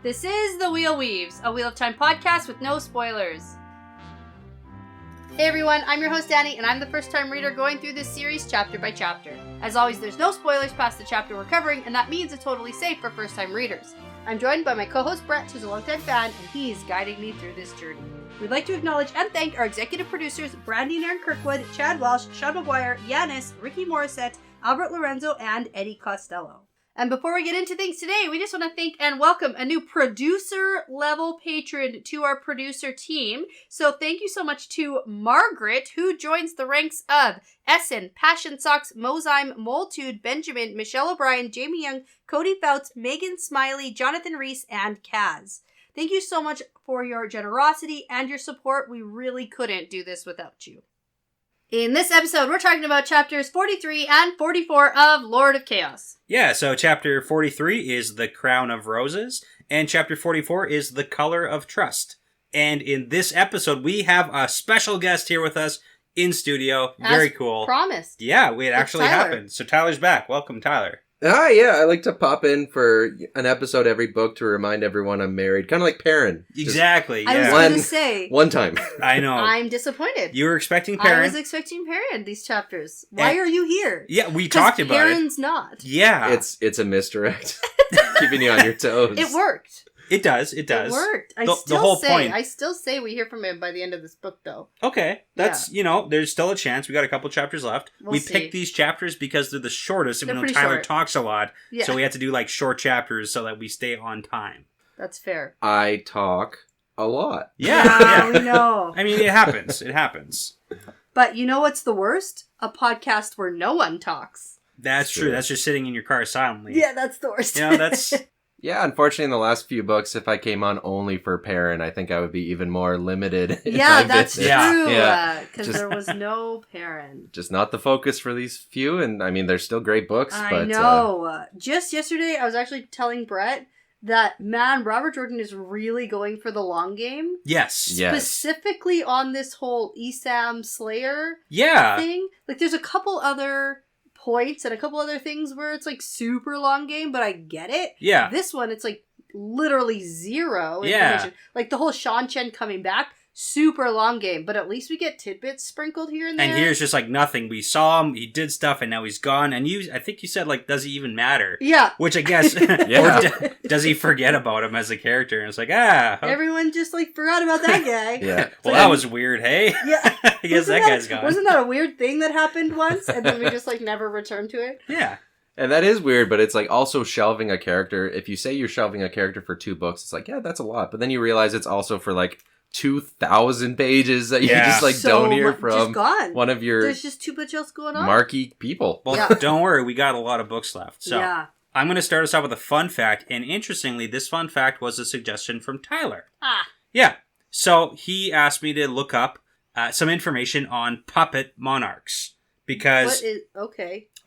This is The Wheel Weaves, a Wheel of Time podcast with no spoilers. Hey everyone, I'm your host Dani, and I'm the first-time reader going through this series chapter by chapter. As always, there's no spoilers past the chapter we're covering, and that means it's totally safe for first-time readers. I'm joined by my co-host Brett, who's a longtime fan, and he's guiding me through this journey. We'd like to acknowledge and thank our executive producers, Brandy and Kirkwood, Chad Welsh, Sean McGuire, Yanis, Rikky Morrisette, Albert Lorenzo, and Eddie Costello. And before we get into things today, we just want to thank and welcome a new producer-level patron to our producer team. So thank you so much to Margaret, who joins the ranks of Essen, Passion Socks, Mozyme, Moltude, Benjamin, Michelle O'Brien, Jamie Young, Cody Fouts, Megan Smiley, Jonathan Reese, and Kaz. Thank you so much for your generosity and your support. We really couldn't do this without you. In this episode, we're talking about chapters 43 and 44 of Lord of Chaos. Yeah, so chapter 43 is The Crown of Roses, and chapter 44 is The Color of Trust. And in this episode, we have a special guest here with us in studio. Very cool. Promised. Yeah, it actually happened. So Tyler's back. Welcome, Tyler. Hi, yeah, I like to pop in for an episode every book to remind everyone I'm married. Kind of like Perrin. Exactly, yeah. I was going to say. One time. I know. I'm disappointed. You were expecting Perrin. I was expecting Perrin these chapters. Why are you here? Yeah, we talked about Perrin's not. Yeah. It's a misdirect. Keeping you on your toes. It worked. It does. It worked. I still say we hear from him by the end of this book, though. Okay. That's, there's still a chance. We got a couple chapters left. We picked these chapters because they're the shortest, even though Tyler talks a lot. Yeah. So we have to do, short chapters so that we stay on time. That's fair. I talk a lot. Yeah. We know. I mean, it happens. It happens. But you know what's the worst? A podcast where no one talks. That's true. That's just sitting in your car silently. Yeah, that's the worst. That's... Yeah, unfortunately, in the last few books, if I came on only for Perrin, I think I would be even more limited. Yeah, that's true. Yeah. Because there was no Perrin. Just not the focus for these few, and I mean, they're still great books. I know. Just yesterday, I was actually telling Brett that, man, Robert Jordan is really going for the long game. Yes. Specifically on this whole Esam Slayer thing. There's a couple other points and a couple other things where it's super long game, but I get it. Yeah. This one, it's literally zero information. The whole Shan Chen coming back, super long game, but at least we get tidbits sprinkled here and there. And here's just nothing. We saw him, he did stuff, and now he's gone. And I think you said does he even matter? Yeah. Which I guess, or does he forget about him as a character? And it's everyone just forgot about that guy. Yeah. Well, that was weird, hey? Yeah. I guess that guy's gone. Wasn't that a weird thing that happened once, and then we just never returned to it? Yeah. And that is weird, but it's also shelving a character. If you say you're shelving a character for 2 books, it's that's a lot. But then you realize it's also for 2,000 pages that you just don't hear from one of your... There's just too much else going on. Marquee people. Well, don't worry, we got a lot of books left. So I'm going to start us off with a fun fact. And interestingly, this fun fact was a suggestion from Tyler. Yeah. So he asked me to look up some information on puppet monarchs. Because...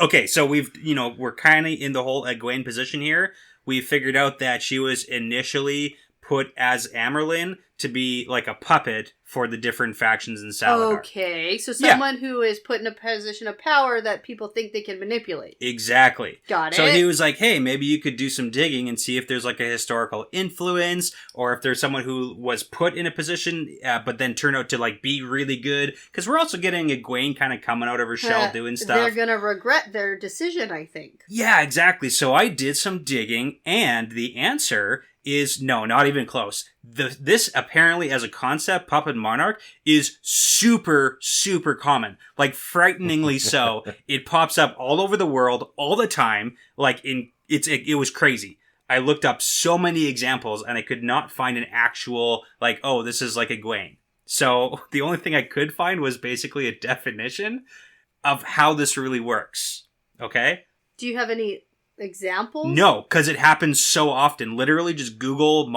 Okay, so we're kind of in the whole Egwene position here. We figured out that she was initially put as Amerlin to be a puppet for the different factions in Salidar. Okay, so someone who is put in a position of power that people think they can manipulate. Exactly. Got it. So he was hey, maybe you could do some digging and see if there's a historical influence, or if there's someone who was put in a position but then turned out to be really good. Because we're also getting Egwene kind of coming out of her shell doing stuff. They're going to regret their decision, I think. Yeah, exactly. So I did some digging, and the answer is no, not even close. This apparently, as a concept, puppet monarch is super, super common. Frighteningly so. It pops up all over the world all the time. It was crazy. I looked up so many examples, and I could not find an actual this is Egwene. So the only thing I could find was basically a definition of how this really works. Okay? Do you have any examples? No, because it happens so often. Literally just Google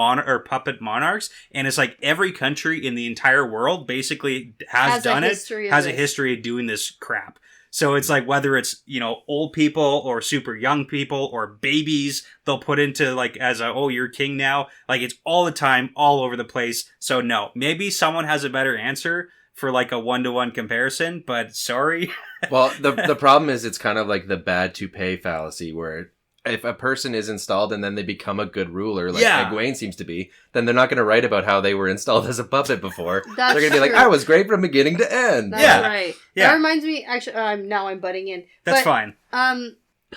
puppet monarchs, and it's every country in the entire world basically has a history of doing this crap. So it's whether it's, old people or super young people or babies, they'll put into as you're king now. It's all the time, all over the place. So no, maybe someone has a better answer for a 1-to-1 comparison, but sorry. Well, the problem is it's kind of the bad to pay fallacy, where if a person is installed and then they become a good ruler, like Egwene seems to be, then they're not going to write about how they were installed as a puppet before. They're going to be like, I was great from beginning to end. That's right. Yeah. That reminds me, actually, now I'm butting in. That's fine.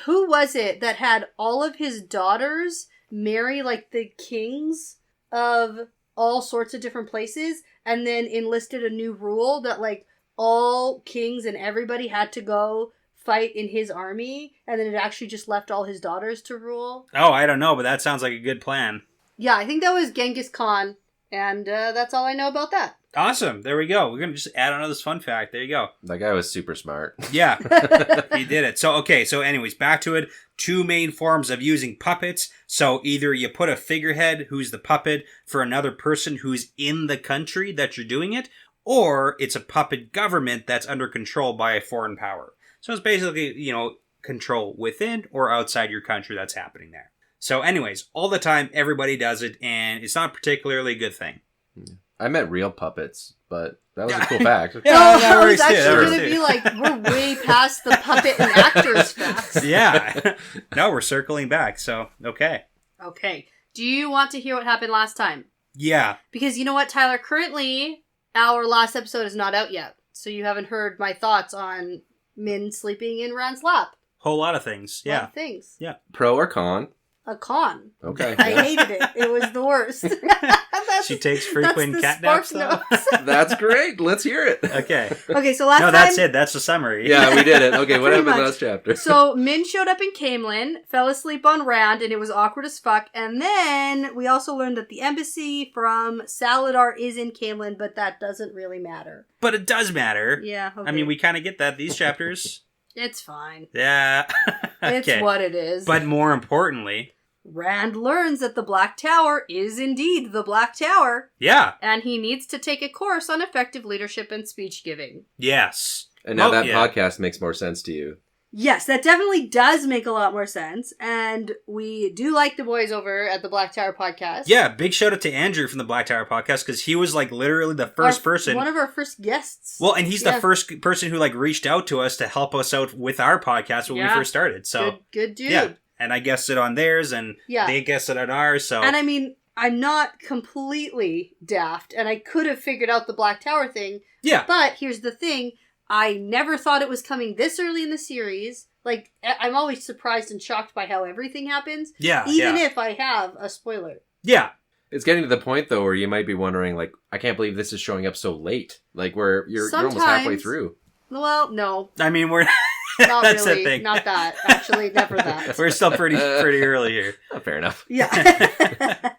Who was it that had all of his daughters marry, like, the kings of all sorts of different places, and then enlisted a new rule that, like, all kings and everybody had to go fight in his army, and then it actually just left all his daughters to rule? Oh, I don't know, but that sounds like a good plan. Yeah, I think that was Genghis Khan, and that's all I know about that. Awesome. There we go. We're going to just add on to this fun fact. There you go. That guy was super smart. Yeah, he did it. So anyways, back to it. 2 main forms of using puppets. So either you put a figurehead who's the puppet for another person who's in the country that you're doing it, or it's a puppet government that's under control by a foreign power. So it's basically, control within or outside your country that's happening there. So anyways, all the time, everybody does it, and it's not particularly a good thing. I met real puppets, but that was a cool fact. I was actually going to be like, we're way past the puppet and actors facts. Yeah. No, we're circling back, so, okay. Okay. Do you want to hear what happened last time? Yeah. Because you know what, Tyler? Currently, our last episode is not out yet, so you haven't heard my thoughts on Min sleeping in Rand's lap. Whole lot of things, yeah. A lot of things. Yeah. Pro or con? A con. Okay. I hated it. It was the worst. She takes frequent cat naps, though? That's great. Let's hear it. Okay. Okay, so last time... No, that's it. That's the summary. Yeah, we did it. Okay, what happened last chapter? So, Min showed up in Camelin, fell asleep on Rand, and it was awkward as fuck. And then we also learned that the embassy from Salidar is in Camelin, but that doesn't really matter. But it does matter. Yeah, okay. I mean, we kind of get that these chapters. It's fine. Yeah. Okay. It's what it is. But more importantly... Rand learns that the Black Tower is indeed the Black Tower. Yeah. And he needs to take a course on effective leadership and speech giving. Yes. And now podcast makes more sense to you. Yes, that definitely does make a lot more sense. And we do like the boys over at the Black Tower podcast. Yeah, big shout out to Andrew from the Black Tower podcast, because he was like literally the first person. One of our first guests. Well, and he's the first person who like reached out to us to help us out with our podcast when we first started. So good dude. Yeah. And I guessed it on theirs, and they guessed it on ours, so... And I mean, I'm not completely daft, and I could have figured out the Black Tower thing. Yeah. But here's the thing. I never thought it was coming this early in the series. Like, I'm always surprised and shocked by how everything happens. Yeah, Even if I have a spoiler. Yeah. It's getting to the point, though, where you might be wondering, like, I can't believe this is showing up so late. Like, you're almost halfway through. Well, no. I mean, we're... Not That's really. the thing. Not that. Actually, never that. We're still pretty early here. Fair enough. Yeah.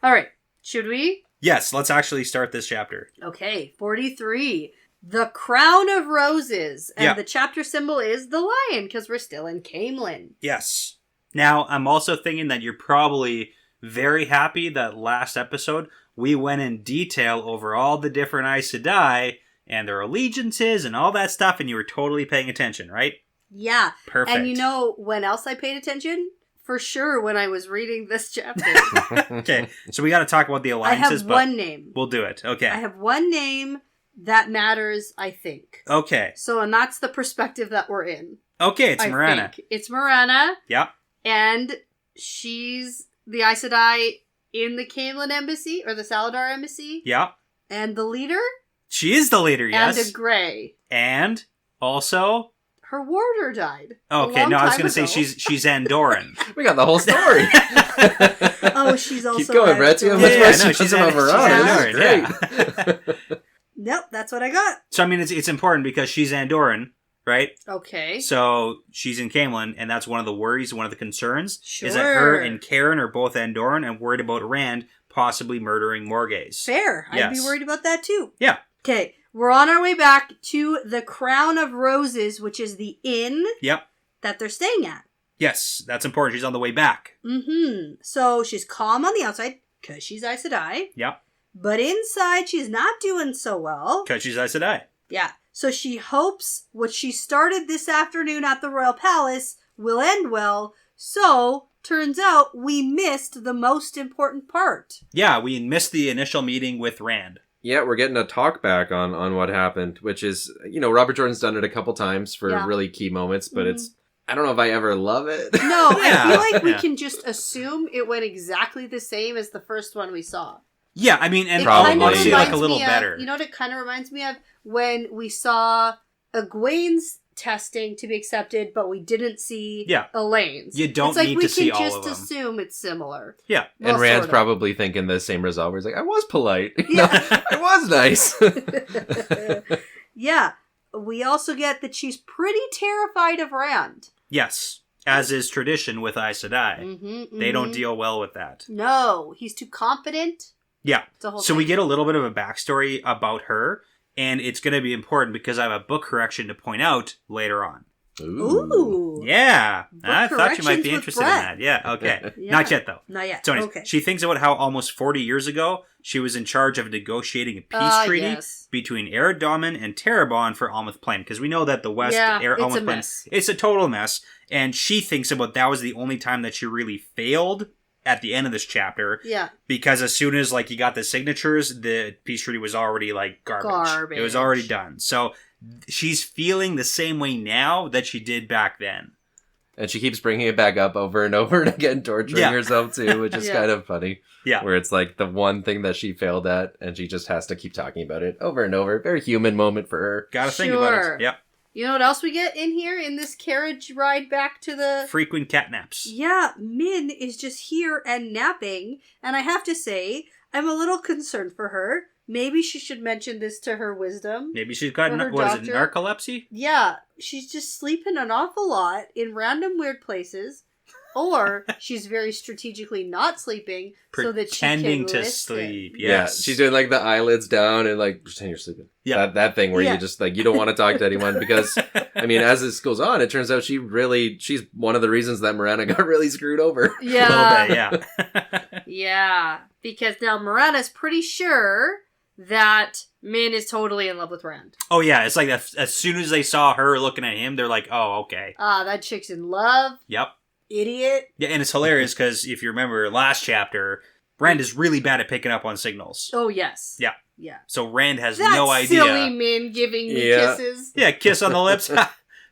All right. Should we? Yes, let's actually start this chapter. Okay, 43. The Crown of Roses. And the chapter symbol is the lion, because we're still in Camelin. Yes. Now, I'm also thinking that you're probably very happy that last episode we went in detail over all the different Aes Sedai and their allegiances and all that stuff, and you were totally paying attention, right? Yeah. Perfect. And you know when else I paid attention? For sure, when I was reading this chapter. Okay, so we got to talk about the alliances. I have one name. We'll do it. Okay. I have one name that matters, I think. Okay. So, and that's the perspective that we're in. Okay, it's Marana. It's Marana. Yeah. And she's the Aes Sedai in the Camelin embassy, or the Salidar embassy. Yeah. And the leader? She is the leader, yes. And a Grey. And also... Her warder died. Okay, no, I was going to say she's Andorran. We got the whole story. Oh, she's also... Keep going, Brett. You have much more she's Andorran. Yeah. Nope, that's what I got. So, I mean, it's important because she's Andorran, right? Okay. So, she's in Camelin, and that's one of the worries, one of the concerns. Sure. Is that her and Karen are both Andorran and worried about Rand possibly murdering Morghese. Fair. I'd be worried about that, too. Yeah. Okay. We're on our way back to the Crown of Roses, which is the inn that they're staying at. Yes, that's important. She's on the way back. Mm-hmm. So she's calm on the outside, because she's Aes Sedai. Yep. But inside, she's not doing so well. Because she's Aes Sedai. Yeah. So she hopes what she started this afternoon at the Royal Palace will end well. So, turns out, we missed the most important part. Yeah, we missed the initial meeting with Rand. Yeah, we're getting a talk back on what happened, which is, Robert Jordan's done it a couple times for really key moments, but it's I don't know if I ever love it. No, I feel like we can just assume it went exactly the same as the first one we saw. Yeah, I mean, and probably like a little better. You know what it kind of reminds me of? When we saw Egwene's testing to be accepted, but we didn't see Elaine's. You don't need to see all of them. We can just assume it's similar. Yeah. Well, and Rand's probably thinking the same result where he's like, I was polite. Yeah. No, I was nice. Yeah. We also get that she's pretty terrified of Rand. Yes. As is tradition with Aes Sedai. They don't deal well with that. No. He's too confident. Yeah. So we get a little bit of a backstory about her. And it's going to be important because I have a book correction to point out later on. Ooh. Yeah. I thought you might be interested in that. Yeah, okay. Yeah. Not yet, though. Not yet. So anyways, okay. she thinks about how almost 40 years ago, she was in charge of negotiating a peace treaty between Ereddomin and Terrebonne for Almouth Plain. Because we know that the West, Almouth Plain, it's a total mess. And she thinks about that was the only time that she really failed at the end of this chapter. Yeah. Because as soon as, like, you got the signatures, the peace treaty was already, like, garbage. It was already done. So she's feeling the same way now that she did back then. And she keeps bringing it back up over and over and again, torturing herself, too, which is kind of funny. Yeah. Where it's, like, the one thing that she failed at, and she just has to keep talking about it over and over. Very human moment for her. Gotta think about it. Yep. You know what else we get in here in this carriage ride back to the... Frequent catnaps. Yeah, Min is just here and napping. And I have to say, I'm a little concerned for her. Maybe she should mention this to her wisdom. Maybe she's got, narcolepsy? Yeah, she's just sleeping an awful lot in random weird places. Or she's very strategically not sleeping so that she can pretending to listen. sleep. Yes. Yeah, she's doing like the eyelids down and like pretend you're sleeping. Yeah, that thing where you just like you don't want to talk to anyone because I mean, as this goes on, it turns out she's one of the reasons that Miranda got really screwed over. Yeah, yeah, yeah. Because now Miranda's pretty sure that Min is totally in love with Rand. Oh yeah, it's like as soon as they saw her looking at him, they're like, "Oh, okay." That chick's in love. Yep. Idiot. Yeah, and it's hilarious because if you remember last chapter, Rand is really bad at picking up on signals. Oh, yes. Yeah. Yeah. So Rand has no idea. Silly Min giving me kisses. Yeah, kiss on the lips.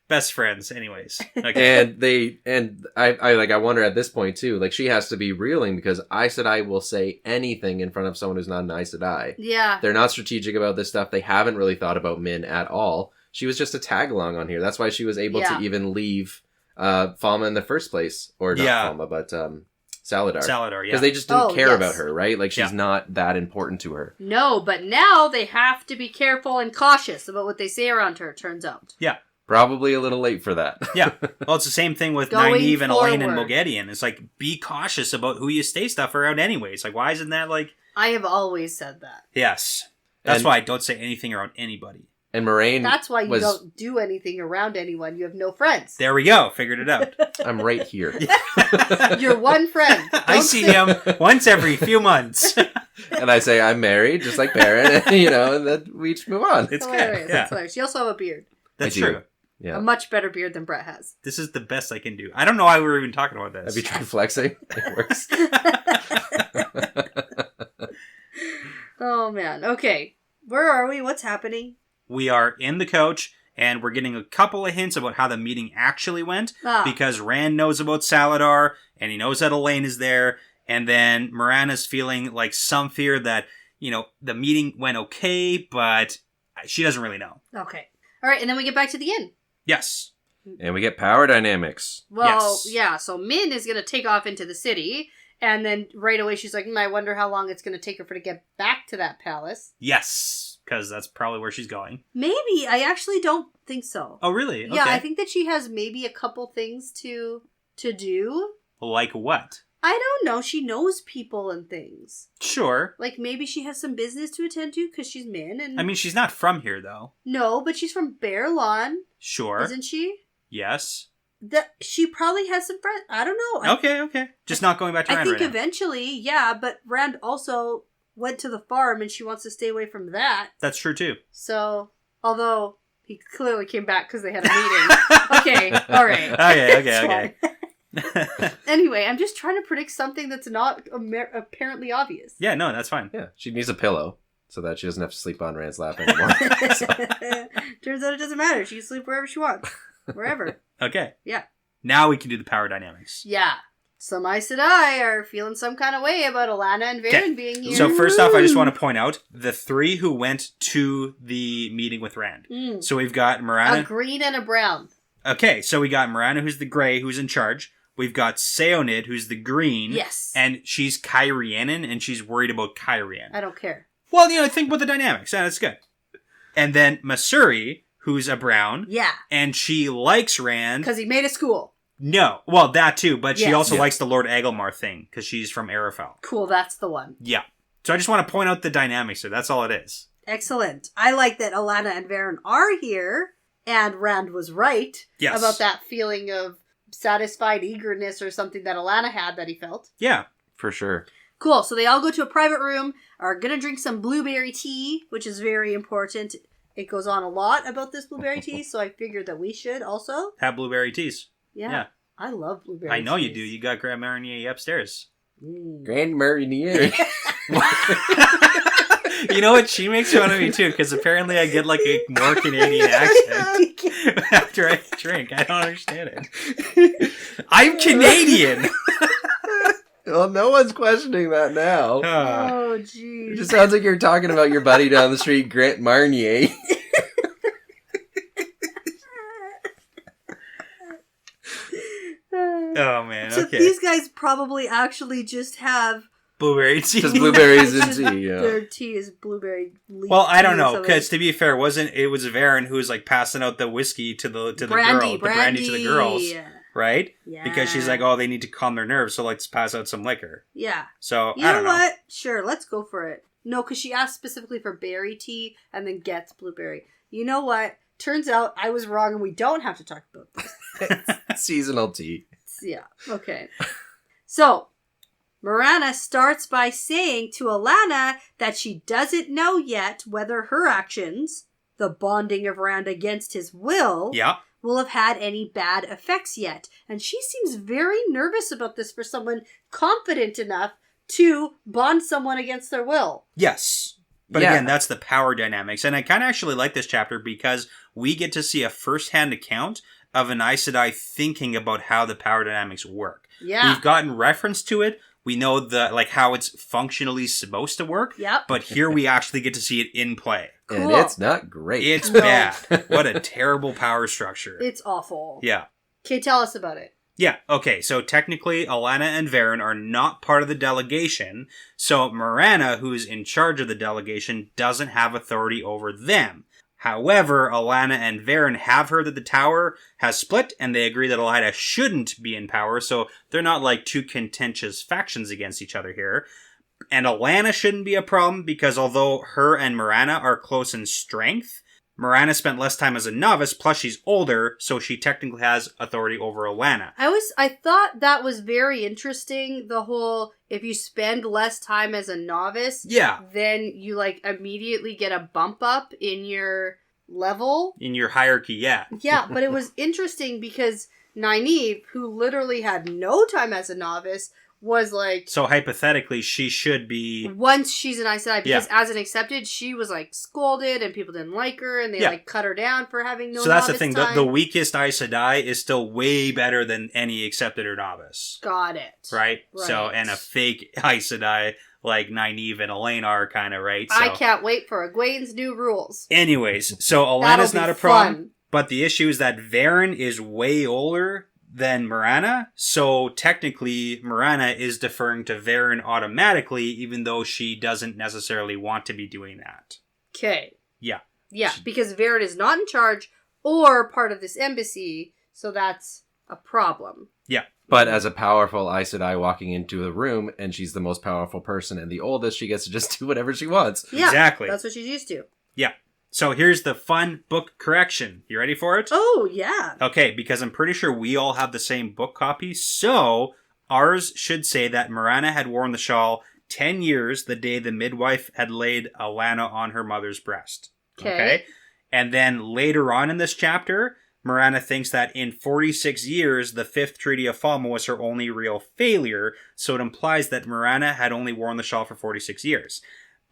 Best friends, anyways. Okay. And I wonder at this point too, like she has to be reeling because Aes Sedai will say anything in front of someone who's not an Aes Sedai. Yeah. They're not strategic about this stuff. They haven't really thought about Min at all. She was just a tag along on here. That's why she was able to even leave Falma in the first place. Or not Falma, but Salidar. Salidar, yeah. Because they just didn't care about her, right? Like, she's not that important to her. No, but now they have to be careful and cautious about what they say around her, it turns out. Yeah. Probably a little late for that. Yeah. Well, it's the same thing with Nynaeve and Elaine and Moghedien. It's like, be cautious about who you say stuff around anyways. Like, why isn't that like... I have always said that. Yes. That's why I don't say anything around anybody. And Moraine That's why you don't do anything around anyone. You have no friends. There we go. Figured it out. I'm right here. You're one friend. I see him once every few months. And I say, I'm married, just like Baron, and then we just move on. It's hilarious. good. Yeah. It's hilarious. You also have a beard. That's true. Yeah. A much better beard than Brett has. This is the best I can do. I don't know why we were even talking about this. Have you tried flexing? It works. Oh, man. Okay. Where are we? What's happening? We are in the coach, and we're getting a couple of hints about how the meeting actually went, because Rand knows about Salidar, and he knows that Elaine is there, and then Miranda's feeling like some fear that, the meeting went okay, but she doesn't really know. Okay. All right, and then we get back to the inn. Yes. And we get power dynamics. Well, yeah, so Min is going to take off into the city, and then right away she's like, I wonder how long it's going to take her to get back to that palace. Yes, because that's probably where she's going. Maybe. I actually don't think so. Oh, really? Okay. Yeah, I think that she has maybe a couple things to do. Like what? I don't know. She knows people and things. Sure. Like, maybe she has some business to attend to because she's Min. And I mean, she's not from here, though. No, but she's from Bear Lawn. Sure. Isn't she? Yes. She probably has some friends. I don't know. Okay. Just not going back to Rand I think eventually, yeah, but Rand also went to the farm and she wants to stay away from that. That's true, too. So, although he clearly came back because they had a meeting. Okay, all right. Okay. Anyway, I'm just trying to predict something that's not apparently obvious. Yeah, no, that's fine. Yeah, she needs a pillow so that she doesn't have to sleep on Rand's lap anymore. Turns out it doesn't matter. She can sleep wherever she wants. Wherever. Okay. Yeah. Now we can do the power dynamics. Yeah. Some Aes Sedai are feeling some kind of way about Alanna and Varen being here. So first off, I just want to point out the 3 who went to the meeting with Rand. So we've got Morana. A green and a brown. Okay, so we got Morana, who's the gray, who's in charge. We've got Seonid, who's the green. Yes. And she's Kyrianan, and she's worried about Kyrian. I don't care. Well, think about the dynamics. Yeah, that's good. And then Masuri, who's a brown. Yeah. And she likes Rand. Because he made a school. No. Well, that too, but she also Yeah. likes the Lord Agelmar thing, because she's from Arafel. Cool, that's the one. Yeah. So I just want to point out the dynamics there. That's all it is. Excellent. I like that Alanna and Varen are here, and Rand was right about that feeling of satisfied eagerness or something that Alanna had that he felt. Yeah. For sure. Cool, so they all go to a private room, are going to drink some blueberry tea, which is very important. It goes on a lot about this blueberry tea, so I figured that we should also. Have blueberry teas. Yeah. I love blueberry I know teas. you do. You got Grand Marnier upstairs. Grand Marnier. You know what? She makes fun of me too, because apparently I get like a more Canadian accent after I drink. I don't understand it. I'm Canadian! Well, no one's questioning that now. Oh, jeez. It just sounds like you're talking about your buddy down the street, Grant Marnier. Oh, man. So Okay. these guys probably actually just have... Blueberry tea. Just blueberries and tea, yeah. Their tea is blueberry leaf. Well, I don't tea or know, something. because to be fair, it was Varen who was like passing out the whiskey to the Brandy, girl, the brandy to the girls, right? Yeah. Because she's like, oh, they need to calm their nerves, so let's pass out some liquor. Yeah. So You I know don't know. what? Sure, let's go for it. No, because she asked specifically for berry tea and then gets blueberry. You know what? Turns out I was wrong and we don't have to talk about this. Seasonal tea. Yeah, okay. So, Morana starts by saying to Alanna that she doesn't know yet whether her actions, the bonding of Rand against his will, Yeah. will have had any bad effects yet. And she seems very nervous about this for someone confident enough to bond someone against their will. Yes. But Yeah. again, that's the power dynamics. And I kind of actually like this chapter because we get to see a first-hand account of an Aes Sedai thinking about how the power dynamics work. Yeah. We've gotten reference to it. We know how it's functionally supposed to work. Yep. But here we actually get to see it in play. And Cool. it's not great. It's No. bad. What a terrible power structure. It's awful. Yeah. Okay, tell us about it. Yeah, okay, so technically Alanna and Varen are not part of the delegation, so Morana, who's in charge of the delegation, doesn't have authority over them. However, Alanna and Varen have heard that the tower has split, and they agree that Elida shouldn't be in power, so they're not like two contentious factions against each other here. And Alanna shouldn't be a problem, because although her and Morana are close in strength, Morana spent less time as a novice, plus she's older, so she technically has authority over Alanna. I thought that was very interesting, the whole, if you spend less time as a novice, Yeah. then you, immediately get a bump up in your level. In your hierarchy, yeah. Yeah, but it was interesting because Nynaeve, who literally had no time as a novice, was like... So hypothetically, she should be... Once she's an Aes Sedai, because as an accepted, she was, scolded, and people didn't like her, and they, cut her down for having no So that's the novice thing. time. The weakest Aes Sedai is still way better than any accepted or novice. Got it. Right? So, and a fake Aes Sedai like Nynaeve and Elena are kind of, right? So, I can't wait for Egwene's new rules. Anyways, so Alanna's not a problem. But the issue is that Varen is way older than Morana, so technically Morana is deferring to Varen automatically, even though she doesn't necessarily want to be doing that. Okay. Yeah. Yeah, because Varen is not in charge or part of this embassy, so that's a problem. Yeah. But as a powerful Aes Sedai walking into a room, and she's the most powerful person and the oldest, she gets to just do whatever she wants. Yeah, exactly. That's what she's used to. Yeah. So here's the fun book correction. You ready for it? Oh, yeah. Okay, because I'm pretty sure we all have the same book copy, so ours should say that Morana had worn the shawl 10 years the day the midwife had laid Alanna on her mother's breast. Okay? And then later on in this chapter, Morana thinks that in 46 years, the 5th Treaty of Falma was her only real failure, so it implies that Morana had only worn the shawl for 46 years.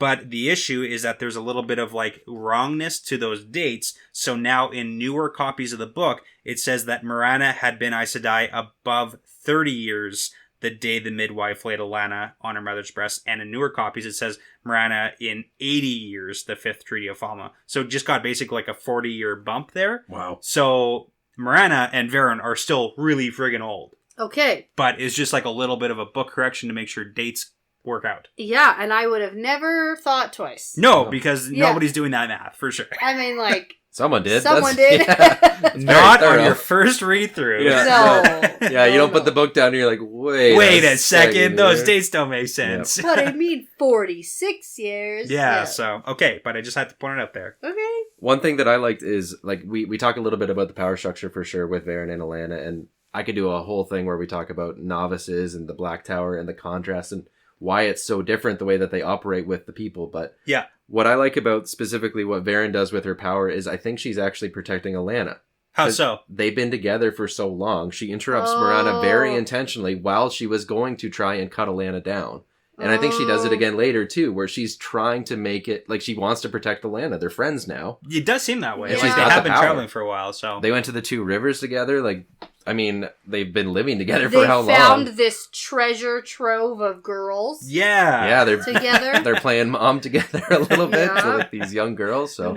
But the issue is that there's a little bit of like wrongness to those dates. So now in newer copies of the book, it says that Morana had been Aes Sedai above 30 years the day the midwife laid Alanna on her mother's breast. And in newer copies, it says Morana in 80 years, the 5th Treaty of Falma. So it just got basically like a 40-year bump there. Wow. So Morana and Varen are still really friggin' old. Okay. But it's just like a little bit of a book correction to make sure dates work out. Yeah, and I would have never thought twice. No, because nobody's doing that math, for sure. I mean, like... Someone did. Someone did. Yeah, not on your first read-through. Yeah. No. Yeah, you don't put the book down and you're like, wait a second. Those dates don't make sense. Yep. But I mean 46 years. Yeah, so, okay, but I just had to point it out there. Okay. One thing that I liked is, like, we talk a little bit about the power structure for sure with Varen and Alanna, and I could do a whole thing where we talk about novices and the Black Tower and the contrast and why it's so different the way that they operate with the people, but... Yeah. What I like about specifically what Varen does with her power is I think she's actually protecting Alanna. How so? They've been together for so long. She interrupts Morana very intentionally while she was going to try and cut Alanna down. And I think she does it again later, too, where she's trying to make it... Like, she wants to protect Alanna. They're friends now. It does seem that way. Yeah. Like, She's they got have the been power. traveling for a while, so... They went to the Two Rivers together. Like, I mean, they've been living together for how long? They found this treasure trove of girls. Yeah. Yeah, they're together. They're playing mom together a little bit Yeah. with these young girls. So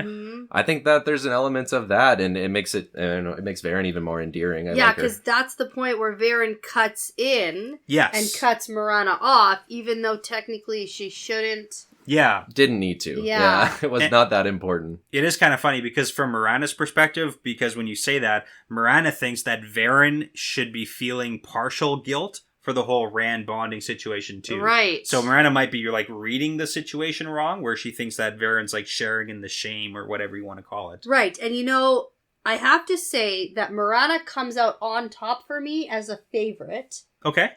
I think that there's an element of that, and it makes it... I don't know, it makes Varen even more endearing. Yeah, because that's the point where Varen cuts in Yes. and cuts Morana off, even though technically she shouldn't. Yeah. Didn't need to. Yeah. It was not that important. It is kind of funny because from Morana's perspective, because when you say that, Morana thinks that Varen should be feeling partial guilt for the whole Rand bonding situation too. Right. So Morana might be like reading the situation wrong, where she thinks that Varen's like sharing in the shame or whatever you want to call it. Right. And you know, I have to say that Morana comes out on top for me as a favorite. Okay.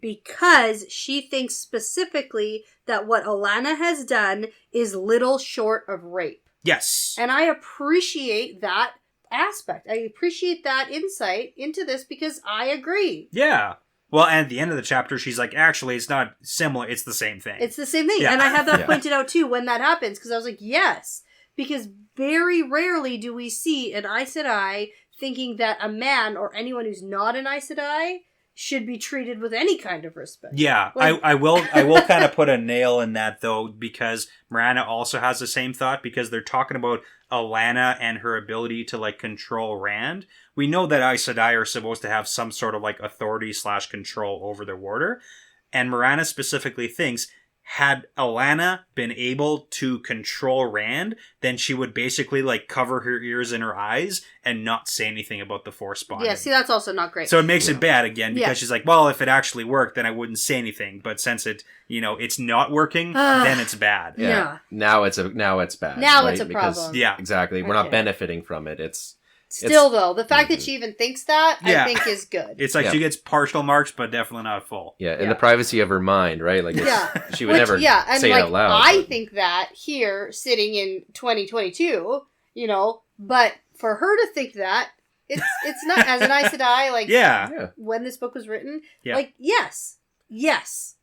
Because she thinks specifically that what Alanna has done is little short of rape. Yes. And I appreciate that aspect. I appreciate that insight into this because I agree. Yeah. Well, and at the end of the chapter, she's like, actually, it's not similar. It's the same thing. It's the same thing. Yeah. And I have that Yeah. pointed out too when that happens because I was like, yes. Because very rarely do we see an Aes Sedai thinking that a man or anyone who's not an Aes Sedai should be treated with any kind of respect. Yeah, Like... I will kind of put a nail in that, though, because Morana also has the same thought, because they're talking about Alanna and her ability to, like, control Rand. We know that Aes Sedai are supposed to have some sort of, like, authority/control over their warder, and Morana specifically thinks, had Alanna been able to control Rand, then she would basically, like, cover her ears and her eyes and not say anything about the Force bonding. Yeah, see, that's also not great. So it makes it bad again, because Yeah. she's like, well, if it actually worked, then I wouldn't say anything. But since it, it's not working, then it's bad. Yeah. Now it's bad. Now it's a Because- problem. Yeah. Exactly. We're Okay. not benefiting from it. Still, though, the fact that she even thinks that, Yeah. I think is good. It's like she gets partial marks, but definitely not full. Yeah, in Yeah. the privacy of her mind, right? Like, she would never and say like, it out loud. I but- think that here, sitting in 2022, but for her to think that, it's not, as an Aes Sedai, like, Yeah. when this book was written, Yeah. like, yes.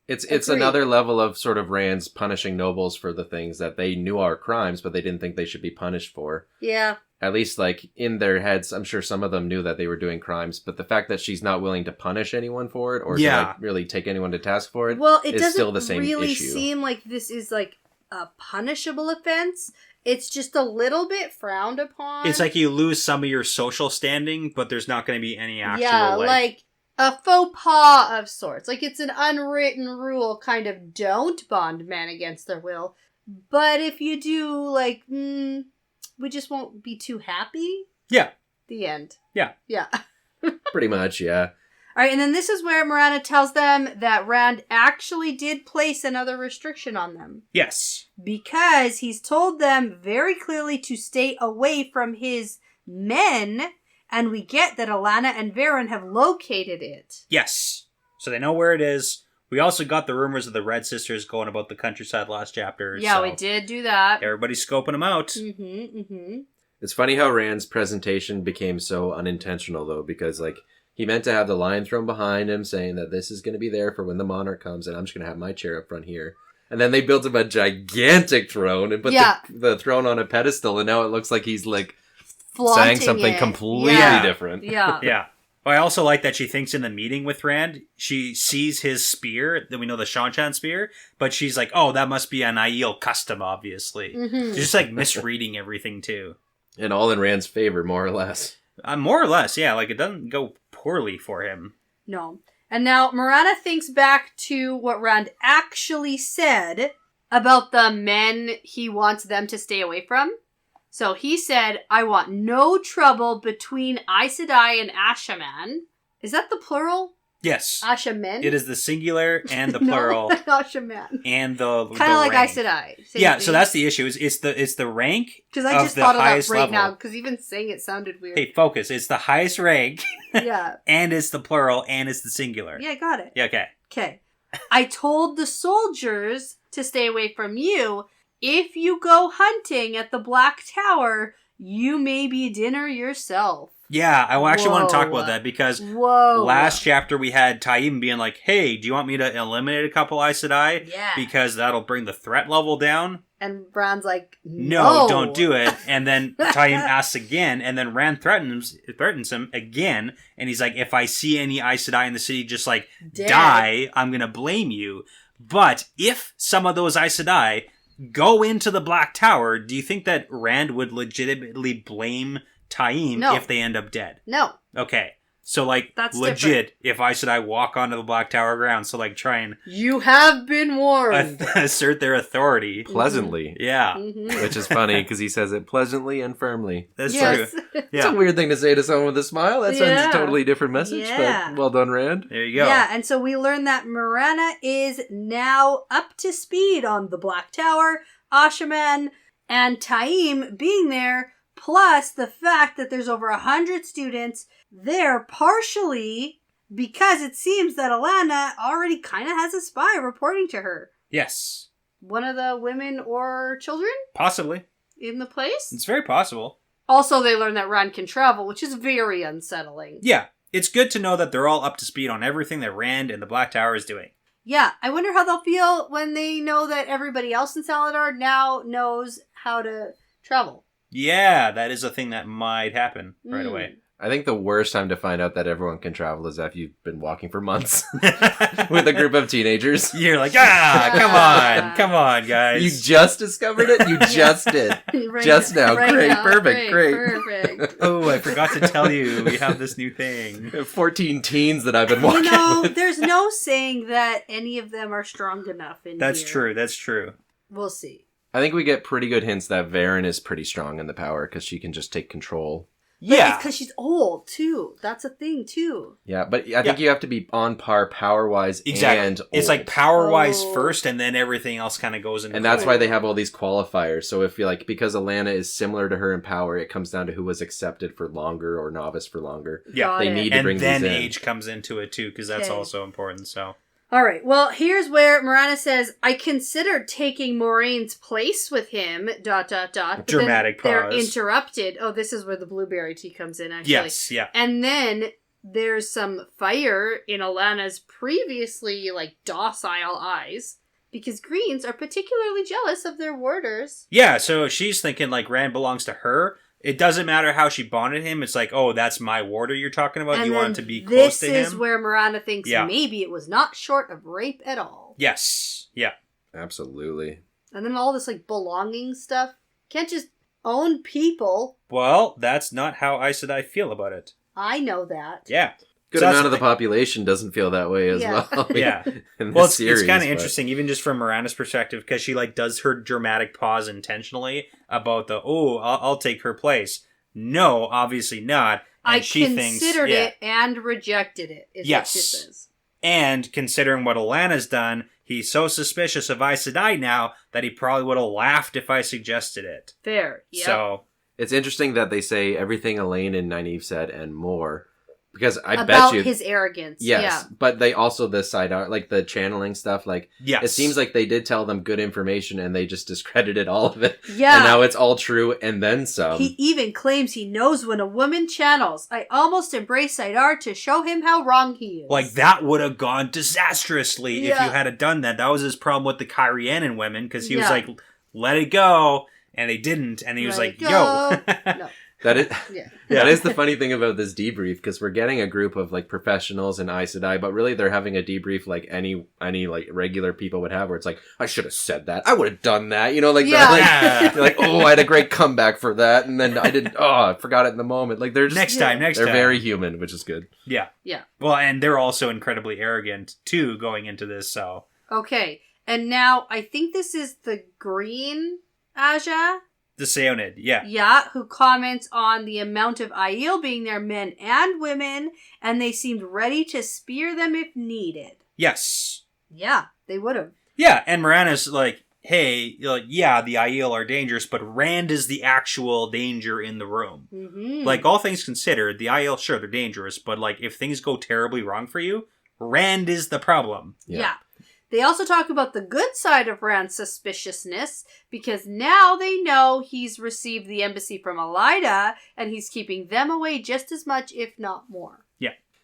It's Agreed. another level of sort of Rand's punishing nobles for the things that they knew are crimes, but they didn't think they should be punished for. Yeah. At least, like, in their heads, I'm sure some of them knew that they were doing crimes, but the fact that she's not willing to punish anyone for it, or to, like, really take anyone to task for it, Well, it is doesn't still the same really issue. seem like this is, like, a punishable offense. It's just a little bit frowned upon. It's like you lose some of your social standing, but there's not going to be any actual, yeah, like a faux pas of sorts. Like, it's an unwritten rule, kind of, don't bond men against their will. But if you do, like, we just won't be too happy. Yeah. The end. Yeah. Yeah. Pretty much, yeah. All right, and then this is where Morana tells them that Rand actually did place another restriction on them. Yes. Because he's told them very clearly to stay away from his men, and we get that Alanna and Varen have located it. Yes. So they know where it is. We also got the rumors of the Red Sisters going about the countryside last chapter. Yeah, so we did do that. Everybody's scoping them out. It's funny how Rand's presentation became so unintentional, though, because, like, he meant to have the line thrown behind him saying that this is going to be there for when the monarch comes, and I'm just going to have my chair up front here. And then they built him a gigantic throne and put the throne on a pedestal, and now it looks like he's like flaunting saying something completely different. Yeah. Yeah. Well, I also like that she thinks in the meeting with Rand, she sees his spear, then we know the Shan-Chan spear, but she's like, oh, that must be an Aiel custom, obviously. She's just like misreading everything, too. And all in Rand's favor, more or less. More or less, yeah. Like, it doesn't go poorly for him. No. And now Marana thinks back to what Rand actually said about the men he wants them to stay away from. So he said, I want no trouble between Aes Sedai and Ashaman. Is that the plural? Yes. Ashamen? It is the singular and the plural. No, Ashaman. And the kind of like rank. Aes Sedai. Yeah, so that's the issue. It's the rank. Because I just thought of that right level. now, because even saying it sounded weird. Hey, focus. It's the highest rank. Yeah. And it's the plural, and it's the singular. Yeah, I got it. Yeah, okay. Okay. I told the soldiers to stay away from you. If you go hunting at the Black Tower, you may be dinner yourself. Yeah, I actually want to talk about that because last chapter we had Taim being like, hey, do you want me to eliminate a couple Aes Sedai? Yeah. Because that'll bring the threat level down. And Rand's like, no, don't do it. And then Taim asks again, and then Rand threatens him again, and he's like, if I see any Aes Sedai in the city just like die, I'm going to blame you. But if some of those Aes Sedai go into the Black Tower, do you think that Rand would legitimately blame Taim if they end up dead? No. Okay. So, like, that's legit, if Aes Sedai walk onto the Black Tower grounds, so, like, try and... You have been warned. Assert their authority. Pleasantly. Yeah. Which is funny, because he says it pleasantly and firmly. That's true. Yeah. It's a weird thing to say to someone with a smile. That sends a totally different message, but well done, Rand. There you go. Yeah, and so we learn that Marana is now up to speed on the Black Tower, Ashaman, and Taim being there, plus the fact that there's over 100 students there, partially because it seems that Alana already kind of has a spy reporting to her. Yes. One of the women or children? Possibly. In the place? It's very possible. Also, they learn that Rand can travel, which is very unsettling. Yeah. It's good to know that they're all up to speed on everything that Rand and the Black Tower is doing. Yeah, I wonder how they'll feel when they know that everybody else in Salidar now knows how to travel. Yeah, that is a thing that might happen right away. I think the worst time to find out that everyone can travel is after you've been walking for months with a group of teenagers. You're like, come on, guys. You just discovered it? You just did. Just now. Great, perfect. Oh, I forgot to tell you, we have this new thing. 14 teens that I've been walking with. There's no saying that any of them are strong enough in That's here. That's true. We'll see. I think we get pretty good hints that Varen is pretty strong in the power because she can just take control. But it's because she's old, too. That's a thing, too. Yeah, but I think you have to be on par power-wise and old. It's like power-wise first, and then everything else kind of goes into And that's why they have all these qualifiers. So if you like, because Alana is similar to her in power, it comes down to who was accepted for longer or novice for longer. Yeah, they need to bring these in. And then age comes into it, too, because that's also important, so... All right, well, here's where Marana says, I considered taking Moraine's place with him, ... But dramatic then pause. They're interrupted. Oh, this is where the blueberry tea comes in, actually. Yes, yeah. And then there's some fire in Alana's previously, docile eyes, because Greens are particularly jealous of their warders. Yeah, so she's thinking, Rand belongs to her. It doesn't matter how she bonded him. It's like, oh, that's my warder you're talking about. And you want to be close to him. This is where Marana thinks maybe it was not short of rape at all. Yes. Yeah. Absolutely. And then all this, belonging stuff. Can't just own people. Well, that's not how Aes Sedai feel about it. I know that. Yeah. Good amount of the population doesn't feel that way as well. Yeah. Well, it's kind of interesting, even just from Marana's perspective, because she does her dramatic pause intentionally about I'll take her place. No, obviously not. And I considered it and rejected it. Is what she says. And considering what Alana's done, he's so suspicious of Aes Sedai now that he probably would have laughed if I suggested it. Fair. Yep. So it's interesting that they say everything Elaine and Nynaeve said and more. Because I about bet you... his arrogance. Yes, yeah. but they also, the side art, like the channeling stuff, like, yes. It seems like they did tell them good information and they just discredited all of it. Yeah. And now it's all true and then some. He even claims he knows when a woman channels. I almost embrace Salidar to show him how wrong he is. Like, that would have gone disastrously if Yeah. you had done that. That was his problem with the Kyrianan women, because he was Yeah. like, let it go, and they didn't, and he was Let like, it yo. go. No. That is... Yeah. That is the funny thing about this debrief, because we're getting a group of like professionals and Aes Sedai, but really they're having a debrief like any like regular people would have, where it's like, I should have said that, I would have done that, you know, like Yeah. that, like oh, I had a great comeback for that, and then I didn't. Oh, I forgot it in the moment. Like they're just, Next time. they're very human, which is good. Yeah. Yeah. Well, and they're also incredibly arrogant too going into this. So Okay, and now I think this is the green Aja. the Seonid, yeah. Yeah, who comments on the amount of Aiel being there, men and women, and they seemed ready to spear them if needed. Yes. Yeah, they would have. Yeah, and Morana's like, hey, like, yeah, the Aiel are dangerous, but Rand is the actual danger in the room. Mm-hmm. Like, all things considered, the Aiel, sure, they're dangerous, but like, if things go terribly wrong for you, Rand is the problem. Yeah. They also talk about the good side of Rand's suspiciousness, because now they know he's received the embassy from Elida, and he's keeping them away just as much, if not more.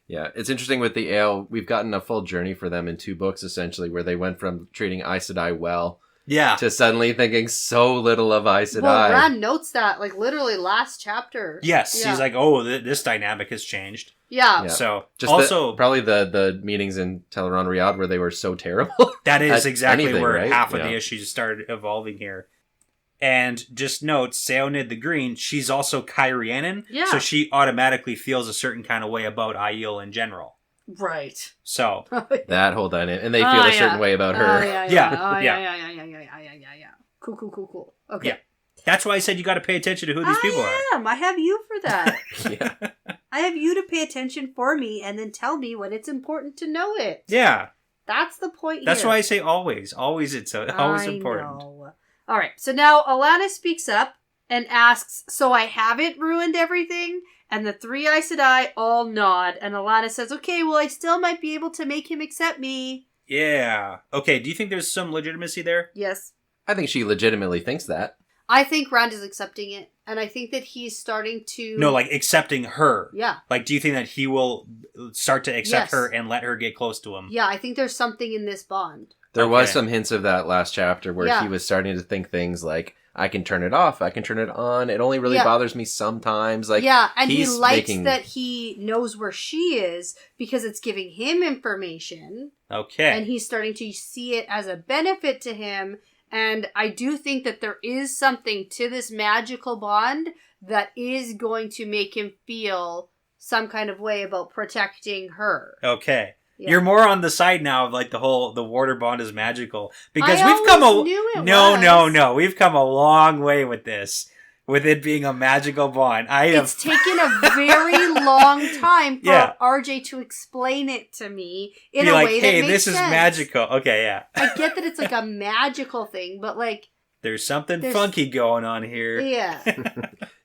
Yeah, it's interesting with the Ale. We've gotten a full journey for them in 2 books, essentially, where they went from treating Aes Sedai well Yeah. to suddenly thinking so little of Aes Sedai. Well, Rand notes that, like, literally last chapter. Yes, Yeah. he's like, oh, this dynamic has changed. Yeah. Yeah. So, Just also, probably the meetings in Teleron Riyadh where they were so terrible. that is at exactly anything, where right? half of Yeah. the issues started evolving here. And just note, Seonid the Green, she's also Kyrianan, Yeah. so she automatically feels a certain kind of way about Aiel in general. Right. So, That whole dynamic. And they feel Oh, a certain yeah. way about Oh, her. yeah. Yeah, Oh, yeah. yeah. Cool. Okay. Yeah. That's why I said you got to pay attention to who these people are. I have you for that. Yeah. I have you to pay attention for me and then tell me when it's important to know it. Yeah. That's the point That's here. why I say always. Always it's always important. Know. All right. So now Alana speaks up and asks, so I haven't ruined everything? And the 3 Aes Sedai all nod. And Alana says, okay, well, I still might be able to make him accept me. Yeah. Okay, do you think there's some legitimacy there? Yes. I think she legitimately thinks that. I think Rand is accepting it. And I think that he's starting to... No, like accepting her. Yeah. Like, do you think that he will start to accept Yes. her and let her get close to him? Yeah, I think there's something in this bond. There was Okay. some hints of that last chapter where Yeah. he was starting to think things like, I can turn it off, I can turn it on. It only really Yeah. bothers me sometimes. Like, yeah, and he he's likes making- that he knows where she is because it's giving him information. Okay. And he's starting to see it as a benefit to him. And I do think that there is something to this magical bond that is going to make him feel some kind of way about protecting her. Okay. Yeah. You're more on the side now of like the water bond is magical because I we've come always knew it was. No. We've come a long way with this, with it being a magical bond. It's taken a very long time for Yeah. RJ to explain it to me in be a like, way hey, that makes this is sense. magical. Okay, yeah. I get that it's like a magical thing, but like, There's something There's- funky going on here. yeah.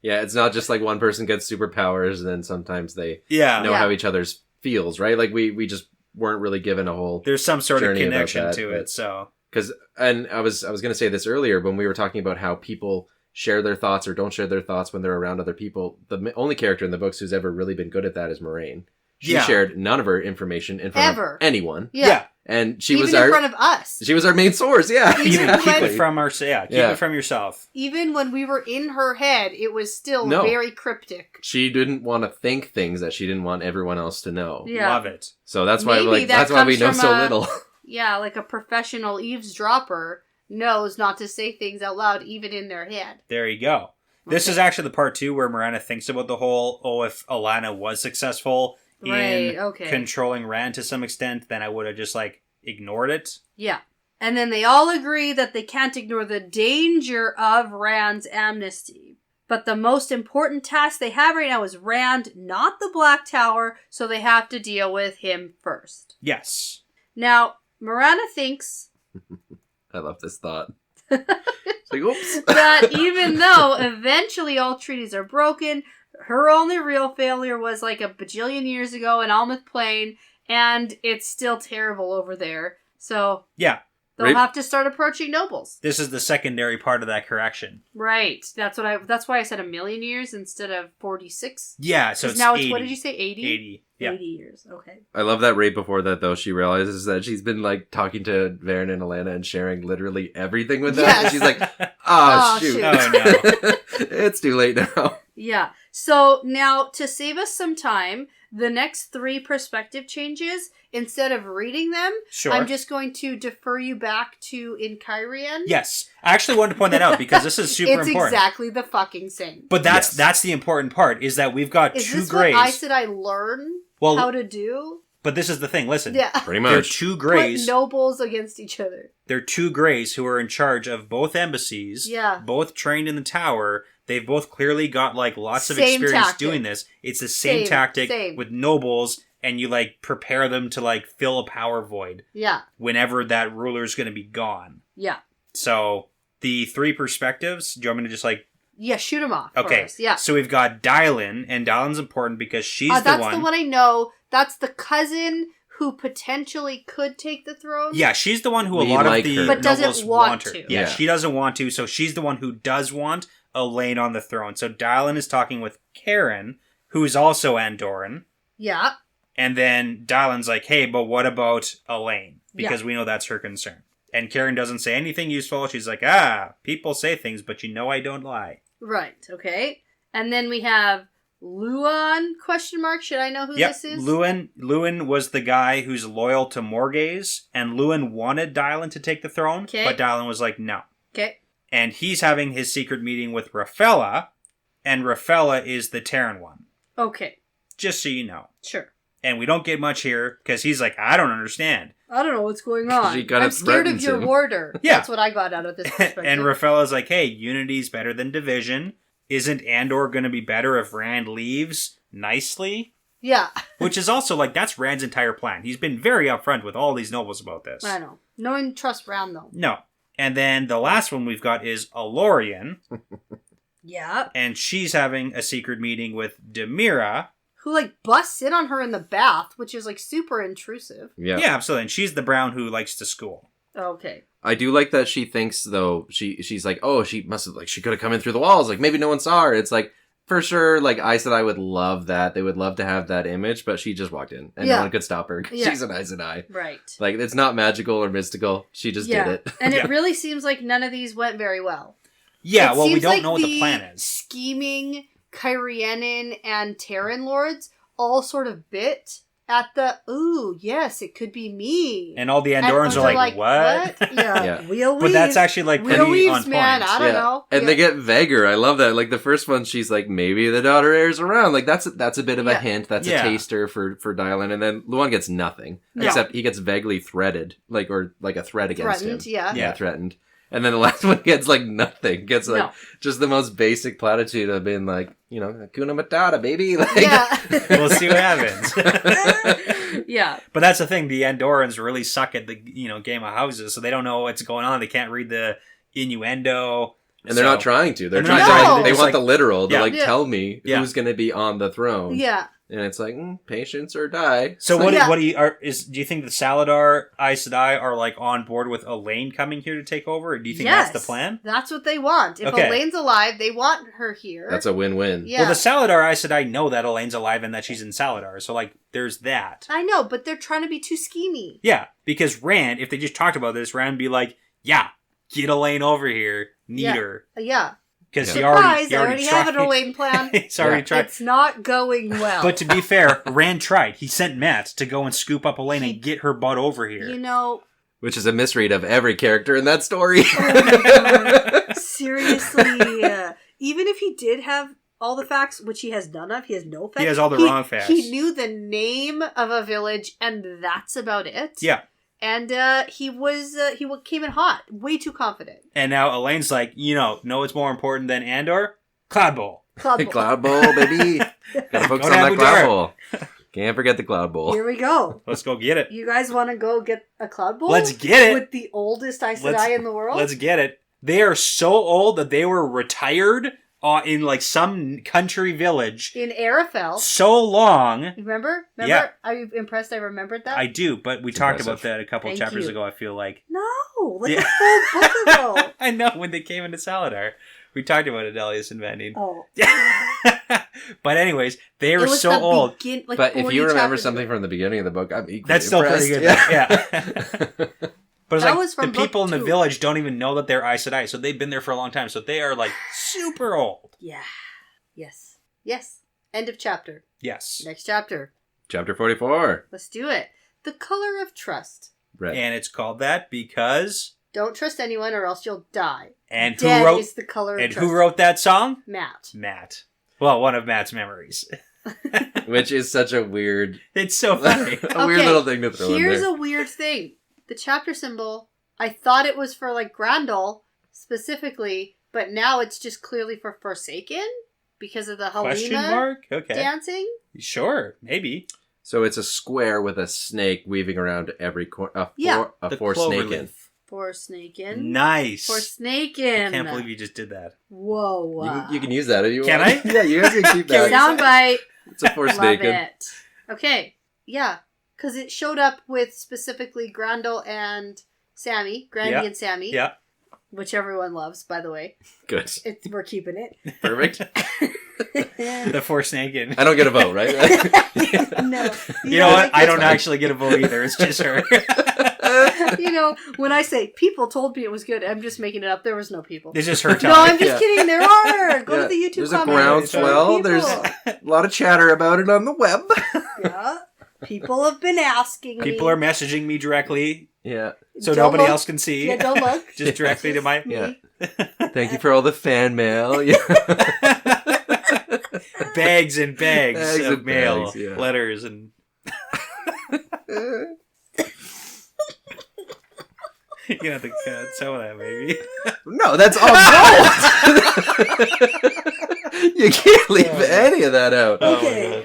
yeah, it's not just like one person gets superpowers and then sometimes they Yeah. know Yeah. how each other's feels, right? Like, we just weren't really given a whole... There's some sort of journey about connection that, to but- it, so. Because, and I was going to say this earlier when we were talking about how people share their thoughts or don't share their thoughts when they're around other people. The only character in the books who's ever really been good at that is Moraine. She Yeah. shared none of her information in front Ever. of anyone, Yeah. and she Even was in our front of us. she was our main source. Yeah, Even Keep exactly. it from keep Yeah. it from yourself. Even when we were in her head, it was still No. very cryptic. She didn't want to think things that she didn't want everyone else to know. Yeah. Love it. So that's why Maybe that that's why we comes know from so a- little. Yeah, like a professional eavesdropper knows not to say things out loud, even in their head. There you go. This Okay. is actually the part 2 where Miranda thinks about the whole, if Alana was successful in Right, okay. controlling Rand to some extent, then I would have just, ignored it. Yeah. And then they all agree that they can't ignore the danger of Rand's amnesty. But the most important task they have right now is Rand, not the Black Tower, so they have to deal with him first. Yes. Now, Miranda thinks I love this thought. It's like, oops. that even though eventually all treaties are broken, her only real failure was like a bajillion years ago in Almouth Plain, and it's still terrible over there. So yeah, they'll have to start approaching nobles. This is the secondary part of that correction. Right. That's why I said 1,000,000 years instead of 46. Yeah, so now 80. What did you say? 80? 80. Yeah. 80 years. Okay. I love that right before that, though, she realizes that she's been, like, talking to Varen and Alana and sharing literally everything with them. Yes. And she's like, oh, shoot. Oh, no. It's too late now. Yeah. So now, to save us some time, the next 3 perspective changes, instead of reading them, Sure. I'm just going to defer you back to in Kyrian. Yes. I actually wanted to point that out because this is super important. It's exactly the fucking same. But that's the important part, is that we've got Is 2 this Greys. what Aes Sedai learn how to do? But this is the thing, listen. Yeah. Pretty much. They're 2 Greys. Put nobles against each other. They're 2 Greys who are in charge of both embassies. Yeah. Both trained in the tower. They've both clearly got, like, lots of Same experience tactic. doing this. It's the same tactic with nobles, and you, like, prepare them to, like, fill a power void. Yeah. Whenever that ruler's going to be gone. Yeah. So, the 3 perspectives, do you want me to just, like... Yeah, shoot them off. Okay. First. Yeah. So we've got Dylan, and Dylan's important because she's the one... That's the one I know. That's the cousin who potentially could take the throne. Yeah, she's the one who We a lot like of the her. But doesn't nobles want her. to. Yeah, Yeah. she doesn't want to, so she's the one who does want Elaine on the throne. So Dylan is talking with Karen, who is also Andoran. Yeah. And then Dylan's like, hey, but what about Elaine? Because we know that's her concern. And Karen doesn't say anything useful. She's like, people say things, but you know I don't lie. Right, okay. And then we have Luan, question mark. Should I know who this is? Luan was the guy who's loyal to Morgaze, and Luan wanted Dylan to take the throne, but Dylan was like, no. Okay. And he's having his secret meeting with Raphella, and Raphella is the Terran one. Okay. Just so you know. Sure. And we don't get much here, because he's like, I don't understand. I don't know what's going on. She kind of I'm scared of threatens your him. warder. Yeah. That's what I got out of this perspective. And Raphella's like, hey, unity's better than division. Isn't Andor going to be better if Rand leaves nicely? Yeah. Which is also, like, that's Rand's entire plan. He's been very upfront with all these nobles about this. I know. No one trusts Rand, though. No. And then the last one we've got is Alorian. Yeah. And she's having a secret meeting with Demira. Who, like, busts in on her in the bath, which is, like, super intrusive. Yeah. Yeah, absolutely. And she's the brown who likes to school. Okay. I do like that she thinks, though, she's like, oh, she must have, like, she could have come in through the walls. Like, maybe no one saw her. It's like, for sure, like, Aes Sedai would love that. They would love to have that image, but she just walked in. And no one could stop her. She's an Aes Sedai. Right. Like, it's not magical or mystical. She just did it. And it really seems like none of these went very well. Yeah, We don't know what the plan is. Scheming Kyrianan and Terran lords all sort of bit at the, ooh, yes, it could be me. And all the Andorans are like, what? Yeah. We'll But that's actually, like, pretty weaves, on point. man. I don't know. And they get vaguer. I love that. Like, the first one, she's like, maybe the daughter heirs around. Like, that's a bit of a hint. That's a taster for Dylan. And then Luan gets nothing. Except he gets vaguely threaded. Like, or like a threat against him. Yeah, threatened. And then the last one gets, like, nothing. Gets, like, just the most basic platitude of being, like, you know, Hakuna Matata, baby. Like, we'll see what happens. Yeah. But that's the thing. The Andorans really suck at the, game of houses, so they don't know what's going on. They can't read the innuendo. And they're not trying to. They're not trying trying. they want the literal. They're like, Yeah. tell me who's going to be on the throne. Yeah. And it's like, patience or die. So It's what like, do you think the Salidar Aes Sedai are like on board with Elaine coming here to take over? Or do you think that's the plan? That's what they want. If Elaine's alive, they want her here. That's a win-win. Yeah. Well, the Salidar Aes Sedai know that Elaine's alive and that she's in Salidar. So, like, there's that. I know, but they're trying to be too schemy. Yeah, because Rand, if they just talked about this, Rand would be like, yeah, get Elaine over here. Need her. Yeah. Because he already have an Elaine plan. He's already tried. It's not going well. But to be fair, Rand tried. He sent Matt to go and scoop up Elaine and get her butt over here. You know... Which is a misread of every character in that story. Seriously. Even if he did have all the facts, which he has none of, he has no facts. He has all the wrong facts. He knew the name of a village, and that's about it. Yeah. And he came in hot, way too confident. And now Elaine's like, know what's more important than Andor? Cloud Bowl. Cloud Bowl, baby. Gotta focus on that Cloud Bowl. Can't forget the Cloud Bowl. Here we go. Let's go get it. You guys want to go get a Cloud Bowl? Let's get it. With the oldest Aes Sedai in the world? Let's get it. They are so old that they were retired in like some country village in Arafel. So long. Remember? Yeah. Are you impressed I remembered that? I do, but we talked about that a couple chapters ago, I feel like. No, like a full book ago. I know, when they came into Salidar. We talked about Adelius and Vending. Oh. But anyways, they were so old. But if you remember something from the beginning of the book, I'm equally That's still impressed. pretty good. Yeah. But it's like the people in the 2. village don't even know that they're Aes Sedai, so they've been there for a long time. So they are like super old. Yeah. Yes. End of chapter. Yes. Next chapter. Chapter 44. Let's do it. The Color of Trust. Right. And it's called that because... Don't trust anyone or else you'll die. And Dead who wrote is the color of and trust. who wrote that song? Matt. Well, one of Matt's memories. Which is such a weird... It's so funny. Weird little thing to throw in there. Here's a weird thing. The chapter symbol, I thought it was for like Grandal specifically, but now it's just clearly for Forsaken because of the Question Halima mark? Okay. dancing. Sure, maybe. So it's a square with a snake weaving around every corner. The Forsnaken. Forsnaken. Nice. Forsnaken. I can't believe you just did that. Whoa. You can use that if you can want. I? Yeah, you guys can keep that. Soundbite. It's a Forsnaken. Love it. Okay. Yeah. Because it showed up with specifically Grandal and Sammy. Brandy and Sammy. Yeah. Which everyone loves, by the way. Good. We're keeping it. Perfect. The Forsnaken. I don't get a vote, right? No. You know what? I don't actually get a vote either. It's just her. When I say people told me it was good, I'm just making it up. There was no people. It's just her telling. No, I'm just kidding. There are. Go to the YouTube There's comments. a groundswell. There's a lot of chatter about it on the web. Yeah. People have been asking me. People are messaging me directly. Yeah. So nobody else can see. Yeah, don't look. Just directly to my... Yeah. Thank you for all the fan mail. Yeah. Bags and bags of and mail. bags, yeah. Letters and... You're going to have to cut some of that, maybe. No, that's all gold! You can't leave any of that out. Okay.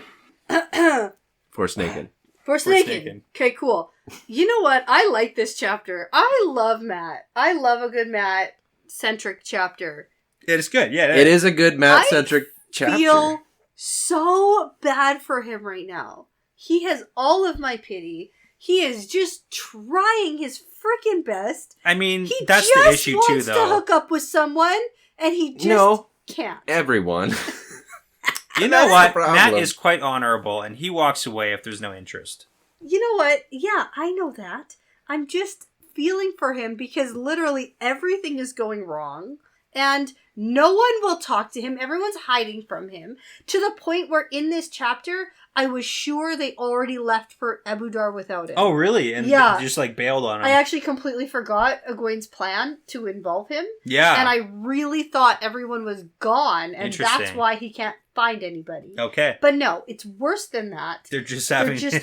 Forsnaken. Forsnaken. Okay, cool. You know what? I like this chapter. I love Matt. I love a good Matt-centric chapter. It is good, yeah. It is a good Matt-centric chapter. I feel so bad for him right now. He has all of my pity. He is just trying his freaking best. I mean, that's the issue too, though. He just wants to hook up with someone, and he just can't. Everyone. You know what? Matt is quite honorable, and he walks away if there's no interest. You know what? Yeah, I know that. I'm just feeling for him because literally everything is going wrong, and no one will talk to him. Everyone's hiding from him, to the point where in this chapter, I was sure they already left for Ebou Dar without him. Oh, really? And just like bailed on him. I actually completely forgot Egwene's plan to involve him. Yeah. And I really thought everyone was gone, and that's why he can't find anybody. Okay. But no, it's worse than that. They're just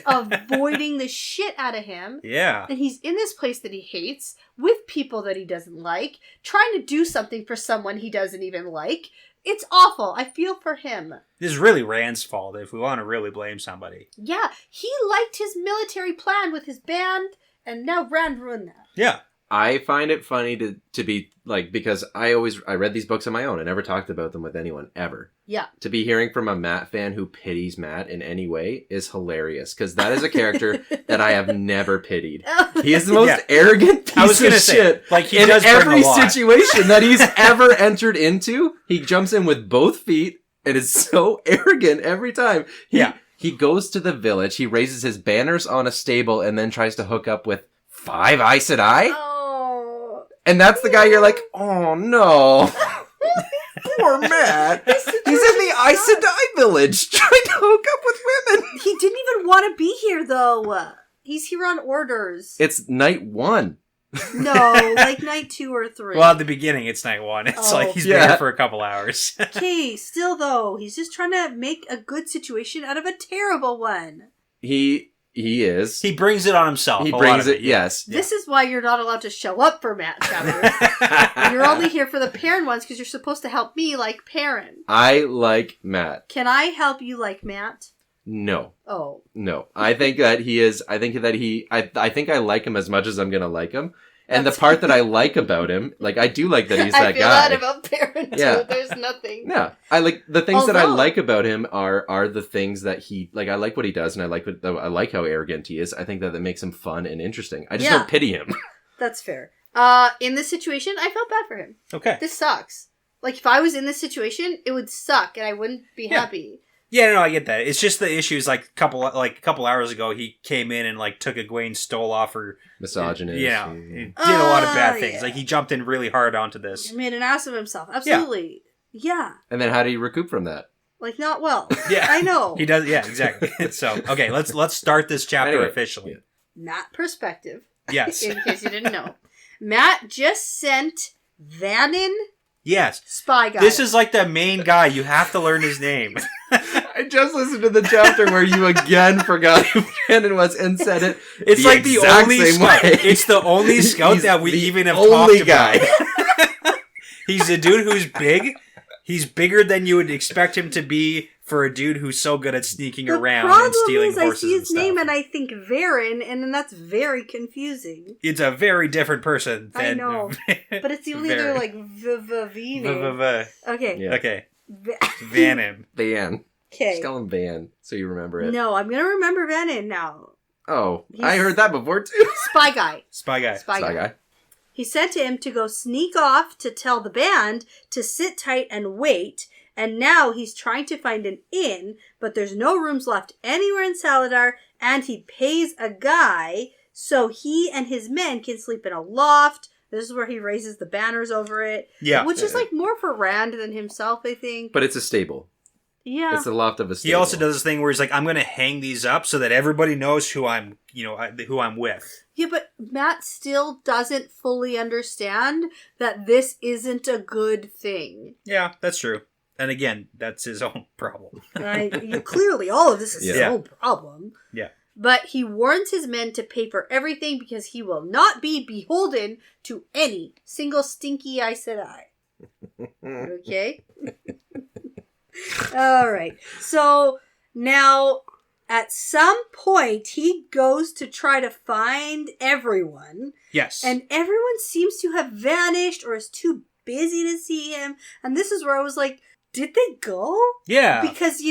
avoiding the shit out of him. Yeah. And he's in this place that he hates, with people that he doesn't like, trying to do something for someone he doesn't even like. It's awful. I feel for him. This is really Rand's fault if we want to really blame somebody. Yeah, he liked his military plan with his band, and now Rand ruined that. Yeah. I find it funny to be like, because I read these books on my own. I never talked about them with anyone ever. Yeah. To be hearing from a Matt fan who pities Matt in any way is hilarious, because that is a character that I have never pitied. He is the most arrogant piece of shit. Like, he in does every situation that he's ever entered into. He jumps in with both feet and is so arrogant every time. He goes to the village, he raises his banners on a stable, and then tries to hook up with 5 Aes Sedai. Oh. And that's the guy you're like, oh no. Poor Matt. He's in the Aes Sedai village trying to hook up with women. He didn't even want to be here, though. He's here on orders. It's night 1. No, like night 2 or 3. Well, at the beginning, it's night 1. It's like he's been here for a couple hours. Okay, still though, he's just trying to make a good situation out of a terrible one. He is. He brings it on himself. He brings it, yes. This is why you're not allowed to show up for Matt chapters. You're only here for the Perrin ones because you're supposed to help me like Perrin. I like Matt. Can I help you like Matt? No. Oh. No. I think that he is, I think I like him as much as I'm going to like him. And the part that I like about him, like, I do like that he's that guy. I feel that about Baron, too. Yeah. There's nothing. Yeah. I like, the things that I like about him are the things that he, like, I like what he does, and I like how arrogant he is. I think that makes him fun and interesting. I just don't pity him. That's fair. In this situation, I felt bad for him. Okay. This sucks. Like, if I was in this situation, it would suck, and I wouldn't be happy. Yeah, no, I get that. It's just the issue is, like, a couple hours ago, he came in and, like, took Egwene, stole off her... misogynist. Yeah. He did a lot of bad things. Like, he jumped in really hard onto this. He made an ass of himself. Absolutely. Yeah. And then how do you recoup from that? Like, not well. Yeah. I know. He does, yeah, exactly. So, okay, let's start this chapter officially. Matt perspective. Yes. In case you didn't know. Matt just sent Vannon... Yes. Spy guy. This is like the main guy. You have to learn his name. I just listened to the chapter where you again forgot who Brandon was and said it. It's like the only scout. It's the only scout that we even have talked about. He's a dude who's big. He's bigger than you would expect him to be for a dude who's so good at sneaking around and stealing horses and stuff. I see his name and I think Varen, and then that's very confusing. It's a very different person than... I know. But it's the only other, like, V name. Okay. Yeah. Okay. Vannon. Van. Okay. Just call him Van, so you remember it. No, I'm going to remember Vannon now. Oh, I heard that before, too. Spy guy. Spy guy. He sent him to go sneak off to tell the band to sit tight and wait, and now he's trying to find an inn, but there's no rooms left anywhere in Salidar, and he pays a guy so he and his men can sleep in a loft. This is where he raises the banners over it. Yeah. Which is like more for Rand than himself, I think. But it's a stable. Yeah. It's the loft of a stable. He also does this thing where he's like, I'm going to hang these up so that everybody knows who I'm with. Yeah, but Matt still doesn't fully understand that this isn't a good thing. Yeah, that's true. And again, that's his own problem. Clearly, all of this is his own problem. Yeah. But he warns his men to pay for everything because he will not be beholden to any single stinky Aes Sedai. Okay? All right. So now, at some point, he goes to try to find everyone. Yes. And everyone seems to have vanished or is too busy to see him. And this is where I was like, did they go? Yeah. Because,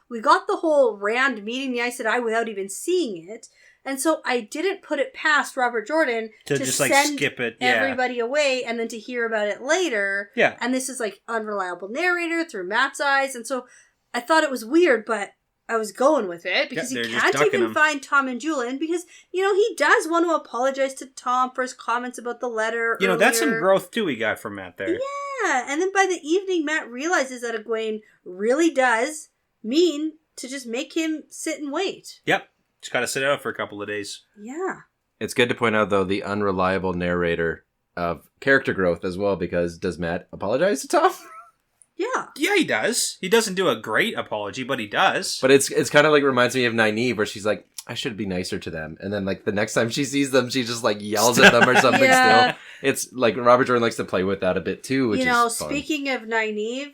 we got the whole Rand meeting the Aes Sedai without even seeing it. And so I didn't put it past Robert Jordan to just send skip it. everybody away and then to hear about it later. Yeah. And this is like unreliable narrator through Matt's eyes. And so I thought it was weird, but I was going with it because he can't even find Tom and Julian because, he does want to apologize to Tom for his comments about the letter earlier. That's some growth too we got from Matt there. Yeah. And then by the evening, Matt realizes that Egwene really does mean to just make him sit and wait. Yep. Just got to sit out for a couple of days. Yeah. It's good to point out, though, the unreliable narrator of character growth as well, because does Matt apologize to Tom? Yeah. Yeah, he does. He doesn't do a great apology, but he does. But it's kind of like reminds me of Nynaeve, where she's like, I should be nicer to them. And then, like, the next time she sees them, she just, like, yells at them or something still. It's, like, Robert Jordan likes to play with that a bit, too, which is fun. Speaking of Nynaeve,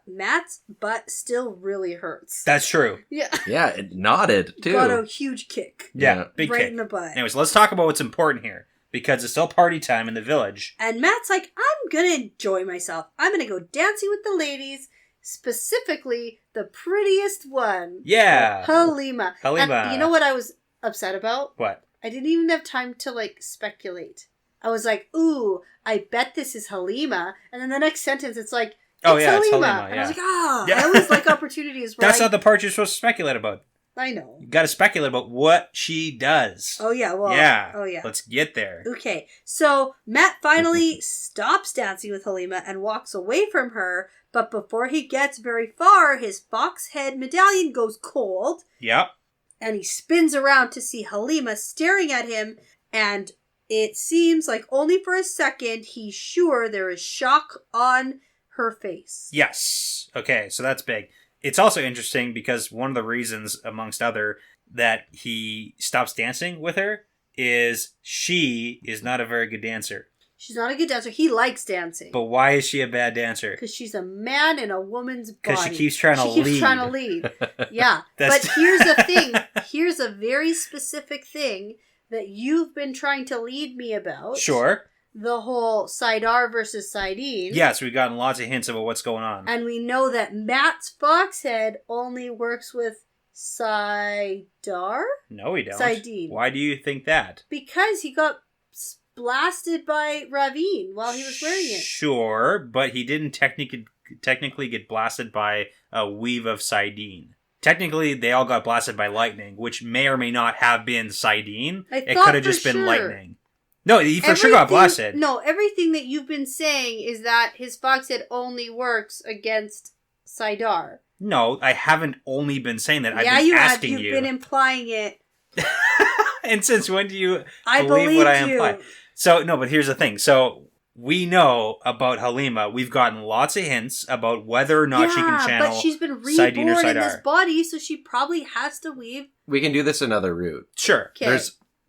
Matt's butt still really hurts. That's true. Yeah. Yeah, it nodded, too. Got a huge kick. Yeah, big right kick. in the butt. Anyways, let's talk about what's important here. Because it's still party time in the village. And Matt's like, I'm going to enjoy myself. I'm going to go dancing with the ladies, specifically the prettiest one. Yeah. Halima. Halima. And you know what I was upset about? What? I didn't even have time to, speculate. I was like, ooh, I bet this is Halima. And then the next sentence, it's like, Halima. It's Halima. Yeah. And I was like, I always like opportunities where That's not the part you're supposed to speculate about. I know. You got to speculate about what she does. Oh, yeah. Well, yeah. Oh, yeah. Let's get there. Okay. So Matt finally stops dancing with Halima and walks away from her. But before he gets very far, his fox head medallion goes cold. Yep. And he spins around to see Halima staring at him. And it seems like only for a second, he's sure there is shock on her face. Yes. Okay. So that's big. It's also interesting because one of the reasons, amongst other, that he stops dancing with her is she is not a very good dancer. She's not a good dancer. He likes dancing. But why is she a bad dancer? Because she's a man in a woman's body. Because she keeps trying to lead. She keeps trying to lead. Yeah. But here's the thing. Here's a very specific thing that you've been trying to lead me about. Sure. The whole Salidar versus Saidin. Yes, we've gotten lots of hints about what's going on. And we know that Matt's foxhead only works with Salidar? No, we don't. Saidin. Why do you think that? Because he got blasted by Ravine while he was wearing it. Sure, but he didn't technically get blasted by a weave of Saidin. Technically, they all got blasted by lightning, which may or may not have been Saidin. It could have just been lightning. No, he for sure got blasted. No, everything that you've been saying is that his foxhead only works against Salidar. No, I haven't only been saying that. Yeah, I've been asking you. You've been implying it. And since when do you believe what I imply? So, no, but here's the thing. So, we know about Halima. We've gotten lots of hints about whether or not she can channel but she's been Saidin or reborn in Salidar. this body, so she probably has to weave. We can do this another route. Sure. Okay.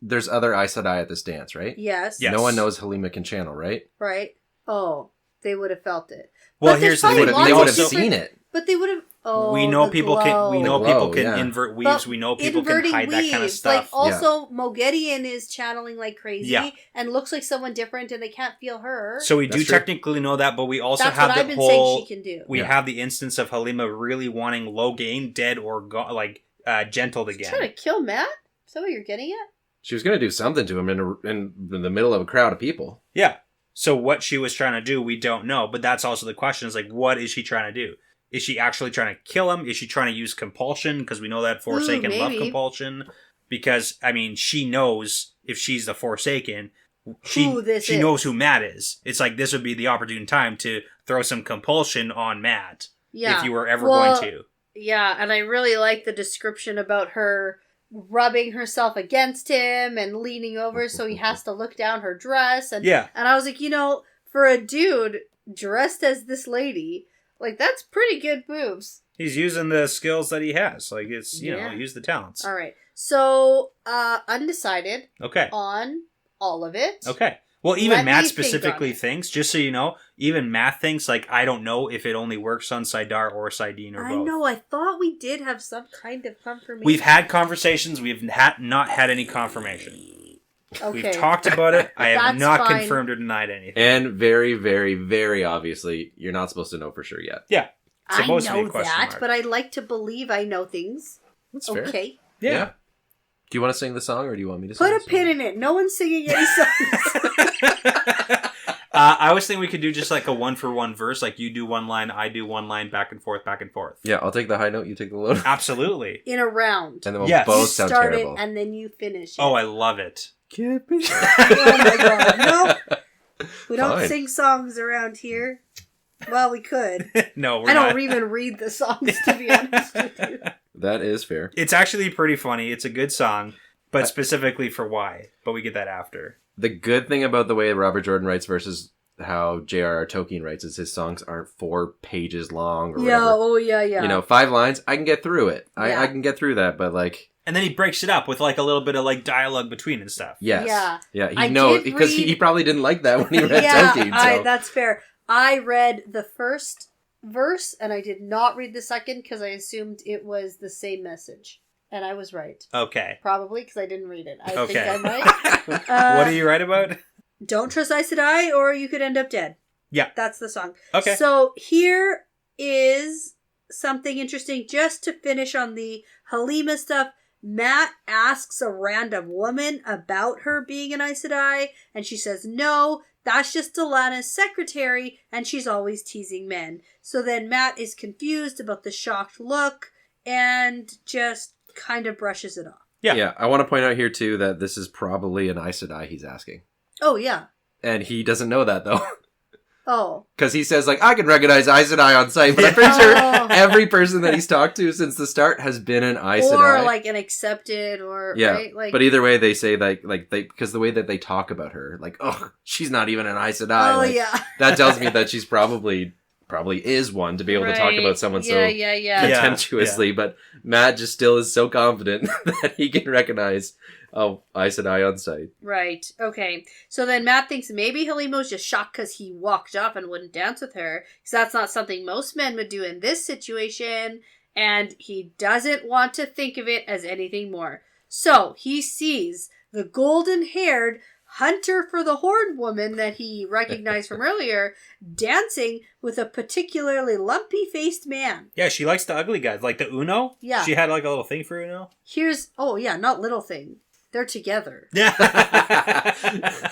There's other Aes Sedai at this dance, right? Yes. Yes. No one knows Halima can channel, right? Right. Oh, they would have felt it. Well, But here's the there's thing. probably They would have lots of seen it. But they would have. Oh, we know the people glow. can invert weaves. But we know people can inverting hide that kind of weaves, stuff. Like also, Moghedien is channeling like crazy Yeah. and looks like someone different, and they can't feel her. So we That's do true. technically know that, but we also That's have what the I've been whole. saying she can do. We have the instance of Halima really wanting Logain dead or gentled She's again. trying to kill Matt. Is that what you're getting at? She was going to do something to him in the middle of a crowd of people. Yeah. So what she was trying to do, we don't know. But that's also the question: is like, what is she trying to do? Is she actually trying to kill him? Is she trying to use compulsion? Because we know that Forsaken love maybe. compulsion. Because I mean, she knows if she's the Forsaken, she is. knows who Matt is. It's like this would be the opportune time to throw some compulsion on Matt. Yeah. If you were ever going to. Yeah, and I really like the description about her rubbing herself against him and leaning over so he has to look down her dress. And, Yeah. And I was like, for a dude dressed as this lady, like, that's pretty good boobs. He's using the skills that he has. Like, it's, use the talents. All right. So, undecided Okay. on all of it. Okay. Well, even Let Matt me think specifically on it. thinks, just so you know, even Matt thinks, like, I don't know if it only works on Salidar or Saidin or both. I know. I thought we did have some kind of confirmation. We've had conversations. We've not had any confirmation. Okay. We've talked about it. I have That's not fine. confirmed or denied anything. And very, very, very obviously, you're not supposed to know for sure yet. Yeah. It's I supposed to be a know question that, mark. but I like to believe I know things. That's fair. Okay. Yeah. Do you want to sing the song or do you want me to sing Put the a song? pin in it. No one's singing any songs. I was thinking we could do just like a 1-for-1 verse. Like you do one line, I do one line, back and forth, back and forth. Yeah, I'll take the high note, you take the low note. Absolutely. In a round. And then we'll Yes. both You sound start terrible. it and then you finish it. Oh, I love it. Oh my god. Nope. We don't Fine. sing songs around here. Well, we could. No, we're I not. don't even read the songs, to be honest with you. That is fair. It's actually pretty funny. It's a good song, but specifically for why. But we get that after. The good thing about the way Robert Jordan writes versus how J.R.R. Tolkien writes is his songs aren't 4 pages long or Yeah, whatever. oh yeah. 5 lines, I can get through it. Yeah. I can get through that, but like... And then he breaks it up with like a little bit of like dialogue between and stuff. Yes. Yeah. He I knows, did because read- he probably didn't like that when he read Yeah, Tolkien. So. that's fair. I read the first verse and I did not read the second because I assumed it was the same message. And I was right. Okay. Probably because I didn't read it. I Okay. think I'm right. What are you right about? Don't trust Aes Sedai or you could end up dead. Yeah. That's the song. Okay. So here is something interesting just to finish on the Halima stuff. Matt asks a random woman about her being an Aes Sedai, and she says, no, that's just Delana's secretary, and she's always teasing men. So then Matt is confused about the shocked look and just kind of brushes it off. Yeah. I want to point out here, too, that this is probably an Aes Sedai he's asking. Oh, yeah. And he doesn't know that, though. Oh. Because he says, like, I can recognize Aes Sedai on sight, but I'm pretty sure Oh. every person that he's talked to since the start has been an Aes Sedai. Or like an accepted or, Yeah, right? Like, but either way, they say because the way that they talk about her, like, oh, she's not even an Aes Sedai. oh, like, yeah. that tells me that she's probably is one to be able to talk Right. about someone so Yeah. contemptuously. But Matt just still is so confident that he can recognize Aes Sedai on sight. Right. Okay. So then Matt thinks maybe Halima was just shocked because he walked off and wouldn't dance with her. Because that's not something most men would do in this situation. And he doesn't want to think of it as anything more. So he sees the golden-haired hunter for the horn woman that he recognized from earlier dancing with a particularly lumpy-faced man. Yeah, she likes the ugly guys. Like the Uno? Yeah. She had like a little thing for Uno? Not little thing. They're together. Yeah.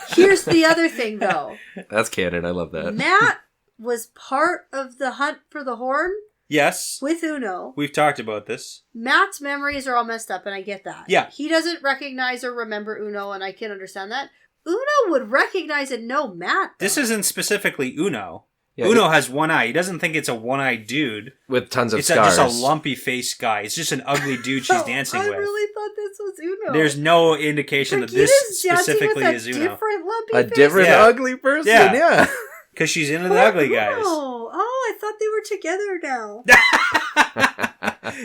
Here's the other thing, though. That's canon. I love that. Matt was part of the hunt for the horn. Yes. With Uno. We've talked about this. Matt's memories are all messed up, and I get that. Yeah. He doesn't recognize or remember Uno, and I can understand that. Uno would recognize and know Matt, though. This isn't specifically Uno. Yeah, Uno has one eye. He doesn't think it's a one-eyed dude. With tons of it's scars. It's just a lumpy-faced guy. It's just an ugly dude she's dancing with. I really thought this was Uno. There's no indication that this specifically is Uno. A different ugly person, yeah. Because she's into the ugly guys. Oh, I thought they were together now.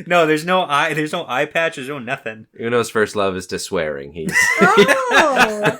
No, there's no eye. There's no eye patch. There's no nothing. Uno's first love is to swearing. Oh,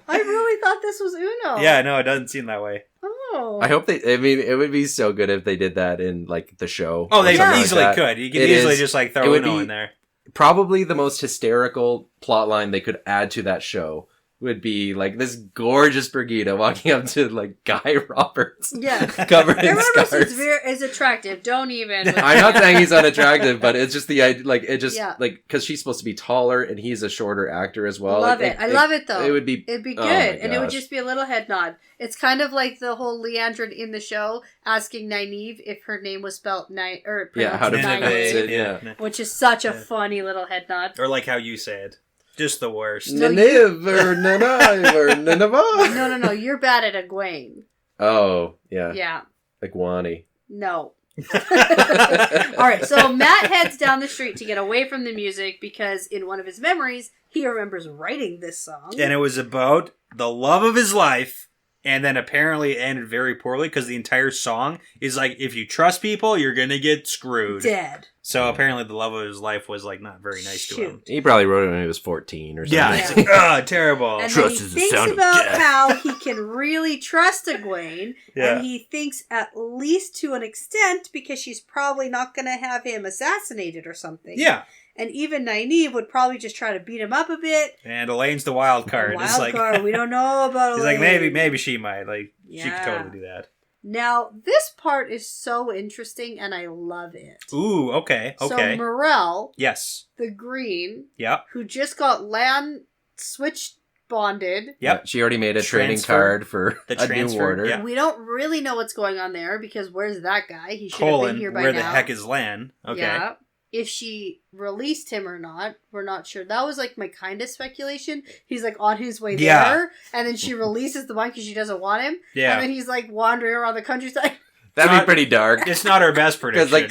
I really thought this was Uno. Yeah, no, it doesn't seem that way. Oh, I hope they. I mean, it would be so good if they did that in like the show. Oh, they easily could. You could easily just like throw Uno in there. Probably the most hysterical plot line they could add to that show would be like this gorgeous Brigida walking up to like Guy Roberts. Yeah. Covered in scars. Is attractive. Don't even. I'm not saying he's unattractive, but it's just the idea, like, it just, like, because she's supposed to be taller and he's a shorter actor as well. Love it. I love it, though. It'd be good. And it would just be a little head nod. It's kind of like the whole Leandrin in the show asking Nynaeve if her name was spelled how to pronounce it, yeah. Which is such a funny little head nod. Or like how you say it. Just the worst. Nynaeve or Nynaeve or Nineveh. No. You're bad at Egwene. Oh, yeah. Yeah. Egwene. No. All right, so Matt heads down the street to get away from the music because in one of his memories, he remembers writing this song. And it was about the love of his life. And then apparently it ended very poorly because the entire song is like, if you trust people, you're going to get screwed. Dead. So apparently the love of his life was like not very nice to him. He probably wrote it when he was 14 or something. Yeah, it's like, terrible. And trust then he thinks about how he can really trust Egwene. Yeah. And he thinks at least to an extent because she's probably not going to have him assassinated or something. Yeah. And even Nynaeve would probably just try to beat him up a bit. And Elaine's the wild card. Wild card. We don't know about Elaine. He's like, maybe she might. Like, she could totally do that. Now, this part is so interesting, and I love it. Ooh, okay. So Morel, yes, the Green, who just got land switch bonded. Yep, she already made a trading card for the new warder. Yeah. We don't really know what's going on there because where's that guy? He should have been here by now. Where the heck is Lan? Okay. Yeah. If she released him or not, we're not sure. That was like my kind of speculation. He's like on his way there, and then she releases the one because she doesn't want him. Yeah. And then he's like wandering around the countryside. That'd be pretty dark. It's not our best prediction. Like,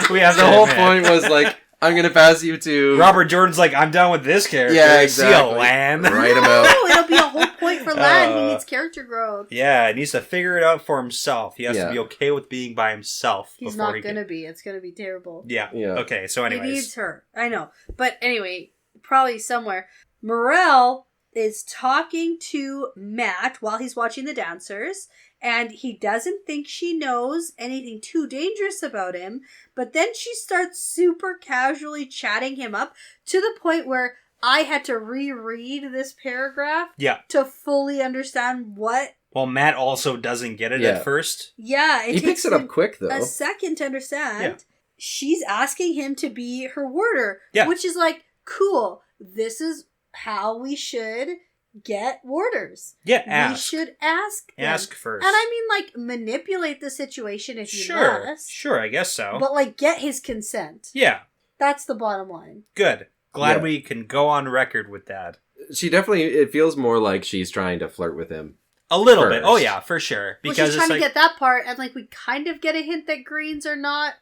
we have the whole point was like, I'm going to pass you to... Robert Jordan's like, I'm done with this character. Yeah, exactly. See a Lan. Write him out. No, it'll be a whole point for Lan. He needs character growth. Yeah, he needs to figure it out for himself. He has to be okay with being by himself. He's not going to be. It's going to be terrible. Yeah. Okay, so anyways. He needs her. I know. But anyway, probably somewhere. Morel is talking to Matt while he's watching the dancers. And he doesn't think she knows anything too dangerous about him. But then she starts super casually chatting him up to the point where I had to reread this paragraph to fully understand what... Well, Matt also doesn't get it at first. Yeah. He picks it up quick, though. A second to understand. Yeah. She's asking him to be her warder. Yeah. Which is like, cool. This is how we should... get warders. Yeah, ask. We should ask them. Ask first. And I mean, like, manipulate the situation if you must. Sure, I guess so. But, like, get his consent. Yeah. That's the bottom line. Good. Glad we can go on record with that. She definitely, it feels more like she's trying to flirt with him. A little bit. Oh, yeah, for sure. Because she's trying to get that part, and, like, we kind of get a hint that Greens are not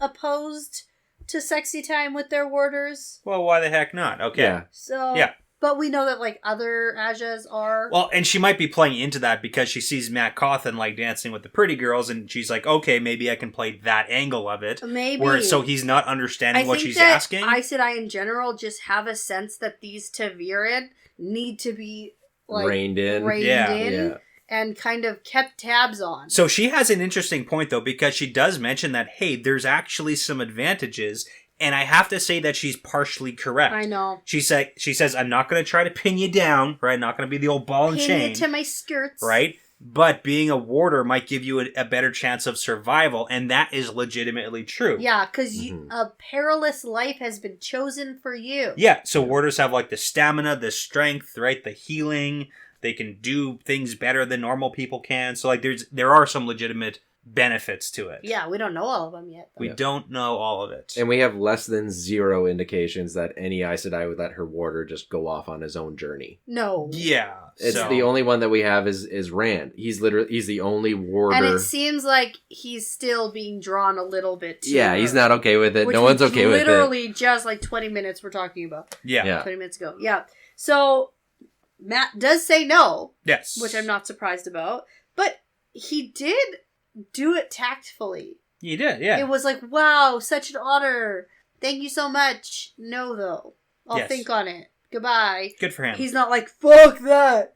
opposed to sexy time with their warders. Well, why the heck not? Okay. Yeah. So... yeah. But we know that, like, other Ajas are... Well, and she might be playing into that because she sees Matt Cawthon, like, dancing with the pretty girls, and she's like, okay, maybe I can play that angle of it. Maybe. So he's not understanding what she's asking. Aes Sedai, in general, just have a sense that these Ta'veren need to be, like... Reined in. Yeah. And kind of kept tabs on. So she has an interesting point, though, because she does mention that, hey, there's actually some advantages And I have to say that she's partially correct. I know. She says, I'm not going to try to pin you down, right? I'm not going to be the old ball and chain. Pin you to my skirts. Right? But being a warder might give you a better chance of survival, and that is legitimately true. Yeah, because a perilous life has been chosen for you. Yeah, so warders have like the stamina, the strength, right? The healing. They can do things better than normal people can. So like there are some legitimate benefits to it. Yeah, we don't know all of them yet. We don't know all of it. And we have less than 0 indications that any Aes Sedai would let her warder just go off on his own journey. No. Yeah. It's the only one that we have is Rand. He's the only warder. And it seems like he's still being drawn a little bit to her. He's not okay with it. No one's okay with it. Literally just like 20 minutes we're talking about. Yeah. 20 minutes ago. Yeah. So Matt does say no. Yes. Which I'm not surprised about. But he did do it tactfully. He did, yeah. It was like, wow, such an honor. Thank you so much. No, though. I'll think on it. Goodbye. Good for him. He's not like, fuck that.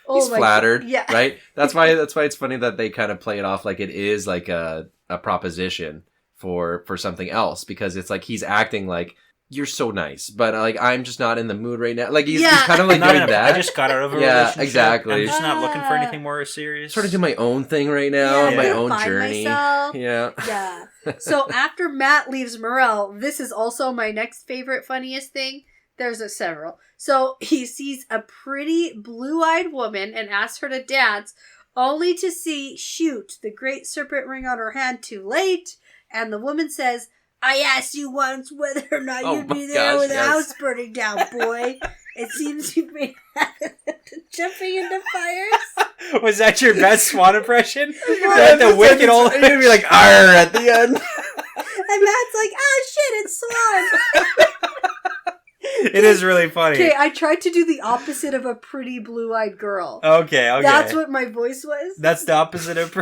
He's flattered, yeah. right? That's why it's funny that they kind of play it off like it is like a proposition for something else, because it's like he's acting like, you're so nice, but like I'm just not in the mood right now. Like he's kind of like doing that. I just got out of a relationship. Yeah, exactly. I'm just not looking for anything more serious. Sort of do my own thing right now, my own journey. Myself. Yeah. So after Matt leaves Morel, this is also my next favorite, funniest thing. There's several. So he sees a pretty blue-eyed woman and asks her to dance, only to see, shoot, the great serpent ring on her hand too late, and the woman says, I asked you once whether or not you'd be there with the house burning down, boy. It seems you've been jumping into fires. Was that your best Swan impression? That the wicked old... You're going to be like, arr, at the end. And Matt's like, oh shit, it's Swan. It is really funny. Okay, I tried to do the opposite of a pretty blue-eyed girl. Okay. That's what my voice was. That's the opposite of...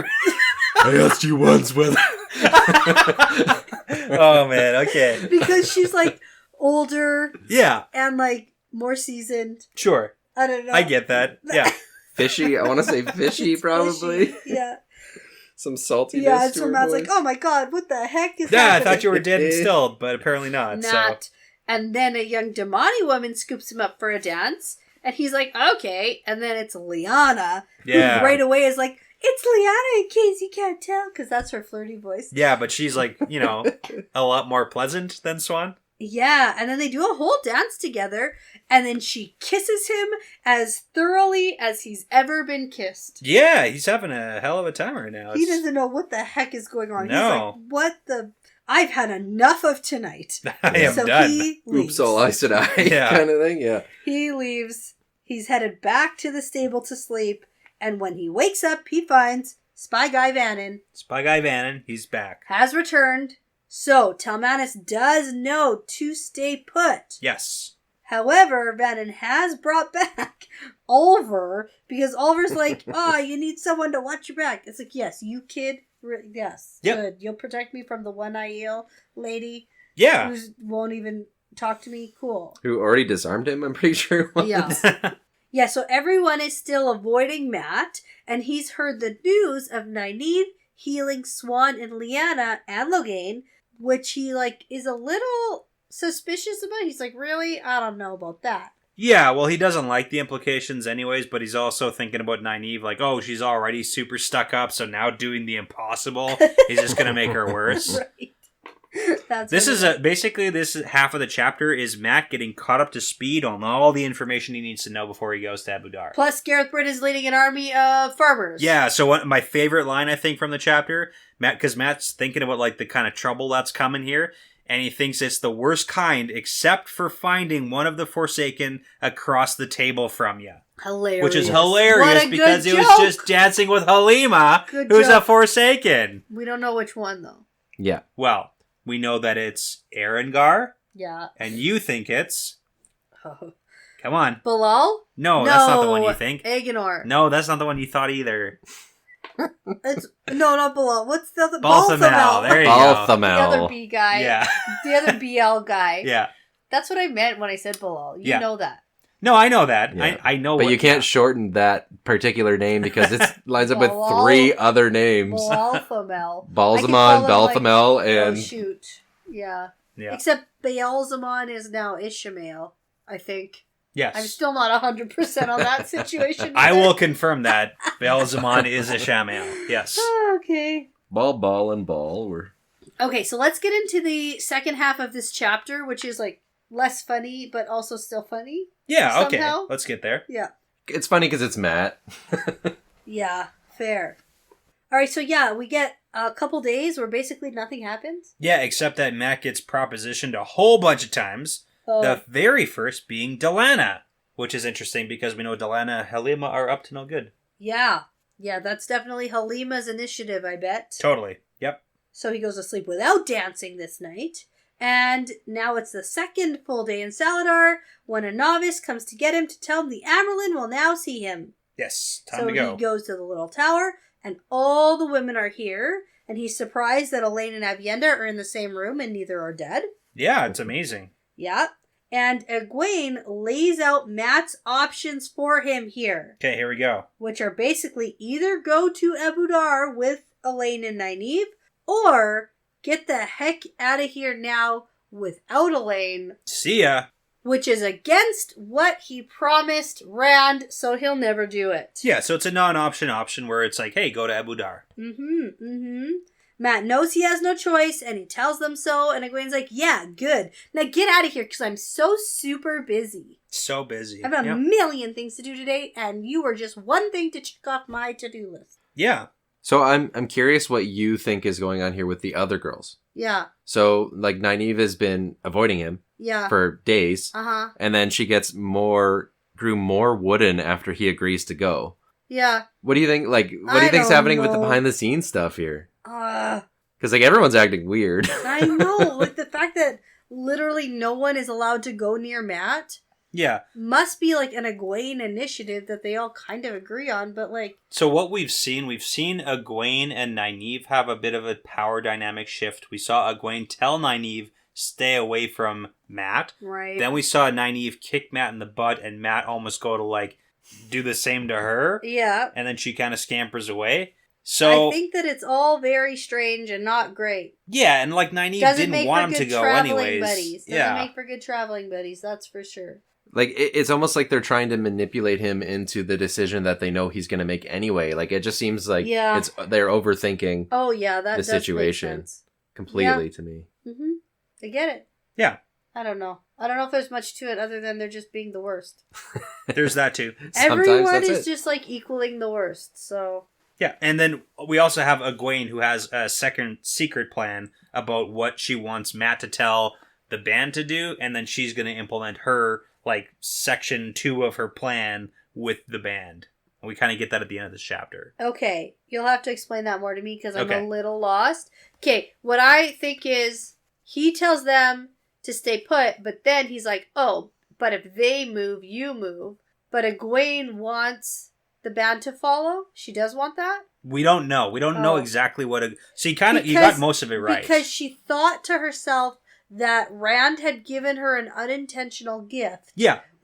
I asked you once whether... Oh, man, okay. Because she's, like, older. Yeah. And, like, more seasoned. Sure. I don't know. I get that. Yeah. Fishy. I want to say fishy, probably. Fishy. Yeah. Some saltiness. Yeah, and so Matt's like, oh my god, what the heck is happening? Yeah, I thought you were dead and stilled, but apparently not. So. And then a young Damani woman scoops him up for a dance, and he's like, okay. And then it's Lyanna, who right away is like, it's Lyanna, in case you can't tell, because that's her flirty voice. Yeah, but she's like, a lot more pleasant than Swan. Yeah, and then they do a whole dance together, and then she kisses him as thoroughly as he's ever been kissed. Yeah, he's having a hell of a time right now. He doesn't know what the heck is going on. No. He's like, what the... I've had enough of tonight. I am done. He leaves. Oops, all Aes Sedai kind of thing, yeah. He leaves. He's headed back to the stable to sleep, and when he wakes up, he finds Spy Guy Vannon. Spy Guy Vannon, he's back. Has returned. So, Talmanis does know to stay put. Yes. However, Vannon has brought back Oliver, because Oliver's like, you need someone to watch your back. It's like, yes, you kid. Yes. Yep. Good. You'll protect me from the one-eye lady. Yeah. Who won't even talk to me. Cool. Who already disarmed him, I'm pretty sure. Yeah. Yeah, so everyone is still avoiding Matt, and he's heard the news of Nynaeve healing Swan and Lyanna and Logain, which he, is a little suspicious about. He's like, really? I don't know about that. Yeah, well, he doesn't like the implications anyways, but he's also thinking about Nynaeve, like, oh, she's already super stuck up, so now doing the impossible is just going to make her worse. Right. Basically this half of the chapter is Matt getting caught up to speed on all the information he needs to know before he goes to Ebou Dar. Plus, Gareth Britt is leading an army of farmers. Yeah, so my favorite line, I think, from the chapter, because Matt's thinking about, the kind of trouble that's coming here, and he thinks it's the worst kind, except for finding one of the Forsaken across the table from you. Hilarious. Which is hilarious because it was just dancing with Halima, who's a Forsaken. We don't know which one, though. Yeah. Well, we know that it's Erengar. Yeah. And you think it's... Come on. Bilal? No, that's not the one you think. Aegonor. No, that's not the one you thought either. No, not Bilal. What's the other? Balthamel. There you go. The other B guy. Yeah. The other BL guy. Yeah. That's what I meant when I said Bilal. You know that. No, I know that. Yeah. I know. But you can't shorten that particular name because it lines up with 3 other names. Balthamel. Balsamon, Balthamel, and... Oh, shoot. Yeah. Yeah. Except Baal-Zaman is now Ishmael, I think. Yes. I'm still not 100% on that situation. I will confirm that Baal-Zaman is Ishmael. Yes. Okay. Ball, and ball. Okay, so let's get into the second half of this chapter, which is like less funny, but also still funny. Yeah, somehow. okay. Let's get there. Yeah. It's funny because it's Matt. Yeah, fair. All right, so yeah, we get a couple days where basically nothing happens. Yeah, except that Matt gets propositioned a whole bunch of times. The very first being Delana, which is interesting because we know Delana and Halima are up to no good. Yeah. Yeah, that's definitely Halima's initiative, I bet. Totally. Yep. So he goes to sleep without dancing this night. And now it's the second full day in Salidar when a novice comes to get him to tell him the Amyrlin will now see him. Yes, time to go. So he goes to the little tower, and all the women are here, and he's surprised that Elaine and Avienda are in the same room and neither are dead. Yeah, it's amazing. Yeah. And Egwene lays out Matt's options for him here. Okay, here we go. Which are basically either go to Ebou Dar with Elaine and Nynaeve, or get the heck out of here now without Elaine. See ya. Which is against what he promised Rand, so he'll never do it. Yeah, so it's a non-option where it's like, hey, go to Ebou Dar. Matt knows he has no choice, and he tells them so, and Egwene's like, yeah, good. Now get out of here, because I'm so super busy. So busy. I have a million things to do today, and you were just one thing to check off my to-do list. Yeah. So I'm curious what you think is going on here with the other girls. Yeah. So, like, Nynaeve has been avoiding him for days. Uh-huh. And then she grew more wooden after he agrees to go. Yeah. What do you think, what do you think's happening with the behind-the-scenes stuff here? Because, everyone's acting weird. I know. Like, the fact that literally no one is allowed to go near Matt... Yeah. Must be like an Egwene initiative that they all kind of agree on, but like... So what we've seen Egwene and Nynaeve have a bit of a power dynamic shift. We saw Egwene tell Nynaeve, stay away from Matt. Right. Then we saw Nynaeve kick Matt in the butt and Matt almost go to do the same to her. Yeah. And then she kind of scampers away. So I think that it's all very strange and not great. Yeah, and Nynaeve didn't want him to go anyways. Doesn't make for good traveling buddies, that's for sure. It's almost like they're trying to manipulate him into the decision that they know he's going to make anyway. It just seems like they're overthinking the situation completely to me. Mm-hmm. I get it. Yeah. I don't know if there's much to it other than they're just being the worst. There's that too. Everyone is just equaling the worst, so... Yeah, and then we also have Egwene who has a second secret plan about what she wants Matt to tell the band to do, and then she's going to implement her... section 2 of her plan with the band. And we kind of get that at the end of this chapter. Okay. You'll have to explain that more to me because I'm a little lost. Okay. What I think is he tells them to stay put, but then he's like, oh, but if they move, you move. But Egwene wants the band to follow? She does want that? We don't know. We don't know exactly what... So you got most of it right. Because she thought to herself that Rand had given her an unintentional gift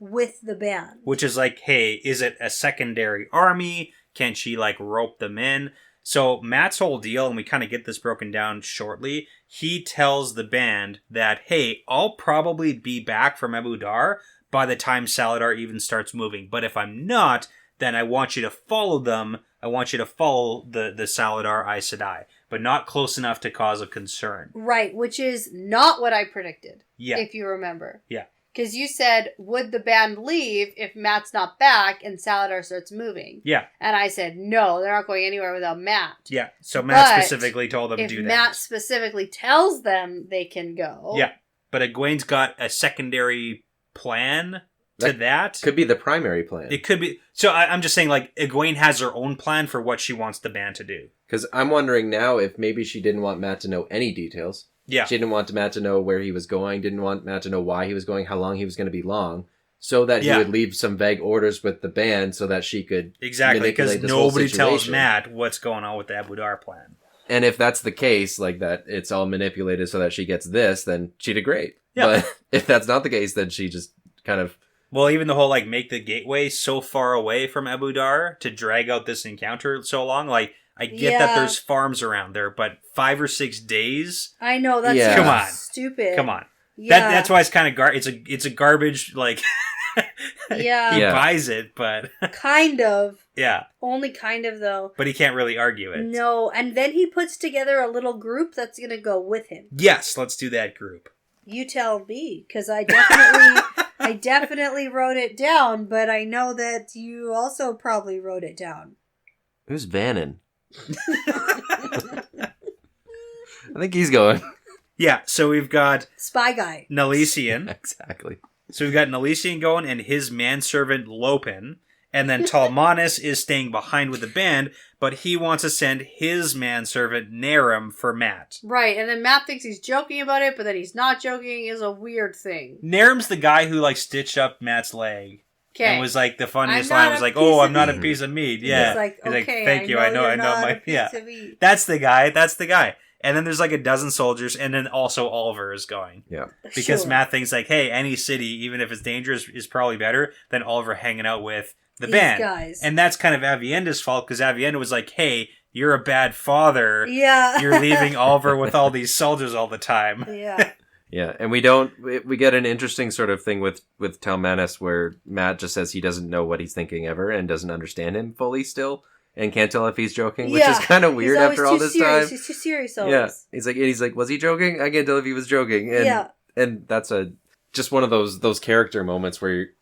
with the band. Which is hey, is it a secondary army? Can she, rope them in? So Matt's whole deal, and we kind of get this broken down shortly, he tells the band that, hey, I'll probably be back from Ebou Dar by the time Salidar even starts moving. But if I'm not, then I want you to follow them. I want you to follow the Salidar Aes Sedai, but not close enough to cause a concern. Right, which is not what I predicted. Yeah. If you remember. Yeah. Because you said, would the band leave if Matt's not back and Salidar starts moving? Yeah. And I said, no, they're not going anywhere without Matt. Yeah, so Matt specifically told them to do that. If Matt specifically tells them they can go. Yeah, but Egwene's got a secondary plan to that. Could be the primary plan. It could be. So I'm just saying, Egwene has her own plan for what she wants the band to do. Because I'm wondering now if maybe she didn't want Matt to know any details. Yeah. She didn't want Matt to know where he was going, didn't want Matt to know why he was going, how long he was going to be long, so that he would leave some vague orders with the band so that she could because nobody tells Matt what's going on with the Ebou Dar plan. And if that's the case, that it's all manipulated so that she gets this, then she did great. Yeah. But if that's not the case, then she just kind of... Well, even the whole, make the gateway so far away from Ebou Dar to drag out this encounter so long, I get that there's farms around there, but 5 or 6 days? I know, that's Come on. stupid. Come on. Yeah. That's why it's kind of it's a garbage, like... Yeah. He buys it, but... Kind of. Yeah. Only kind of, though. But he can't really argue it. No, and then he puts together a little group that's going to go with him. Yes, let's do that group. You tell me, because I definitely wrote it down, but I know that you also probably wrote it down. Who's Vannon? I think he's going. Yeah, so we've got... Spy Guy. Nalesian. Exactly. So we've got Nalesian going and his manservant Lopin. And then Talmanis is staying behind with the band, but he wants to send his manservant Narum for Matt. Right, and then Matt thinks he's joking about it, but then he's not joking. Is a weird thing. Narum's the guy who, like, stitched up Matt's leg. Okay. And was, like, the funniest line was like, oh, I'm not a piece of meat. Yeah. He's like, okay, thank you, I know my... Yeah. That's the guy. And then there's like a dozen soldiers, and then also Oliver is going. Yeah. Because Matt thinks like, hey, any city, even if it's dangerous, is probably better than Oliver hanging out with the band. Guys. And that's kind of Avienda's fault, because Avienda was like, hey, you're a bad father. Yeah. You're leaving Oliver with all these soldiers all the time. Yeah. Yeah, and we get an interesting sort of thing with Talmanis where Matt just says he doesn't know what he's thinking ever and doesn't understand him fully still. And can't tell if he's joking, which is kind of weird after all this time. He's too serious always. Yeah, he's like, was he joking? I can't tell if he was joking. And, and that's just one of those character moments where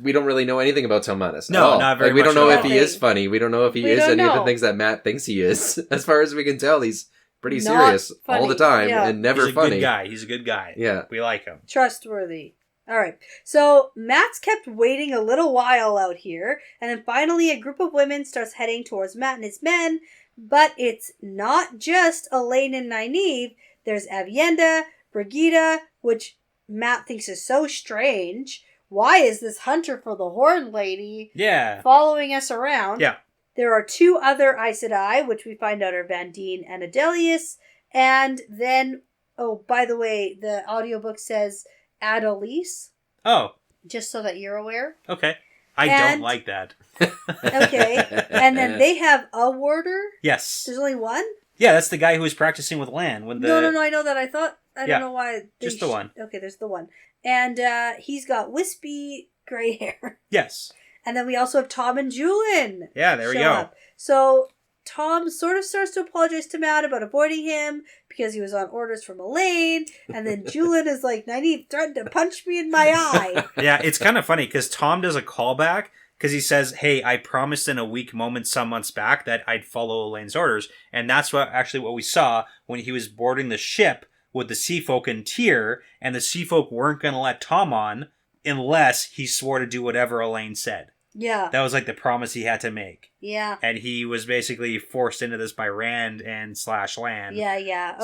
we don't really know anything about Talmanis. No, not very much. We don't know if he is funny. We don't know if he is any of the know. things that Matt thinks he is. As far as we can tell, he's pretty serious all the time and never funny. He's a good guy. Yeah. We like him. Trustworthy. All right. So Matt's kept waiting a little while out here, and then finally a group of women starts heading towards Matt and his men, but it's not just Elaine and Nynaeve. There's Avienda, Brigida, which Matt thinks is so strange. Why is this hunter for the Horn Lady following us around? Yeah. There are 2 other Aes Sedai, which we find out are Vandene and Adelius, and then, oh, by the way, the audiobook says Adelice. Oh. Just so that you're aware. Okay. I don't like that. Okay. And then they have a warder? Yes. There's only one? Yeah, that's the guy who was practicing with Lan. No, I know that. I don't know why. Just the one. Okay, there's the one. And he's got wispy gray hair. Yes. And then we also have Tom and Julian. Yeah, there we go. Up. So Tom sort of starts to apologize to Matt about avoiding him because he was on orders from Elaine. And then Julian is like, Nynaeve threatened to punch me in my eye. Yeah, it's kind of funny because Tom does a callback because he says, hey, I promised in a weak moment some months back that I'd follow Elaine's orders. And that's what we saw when he was boarding the ship with the Sea Folk and Tyr, and the Sea Folk weren't going to let Tom on unless he swore to do whatever Elaine said. Yeah. That was like the promise he had to make. Yeah. And he was basically forced into this by Rand and /Lan. Yeah.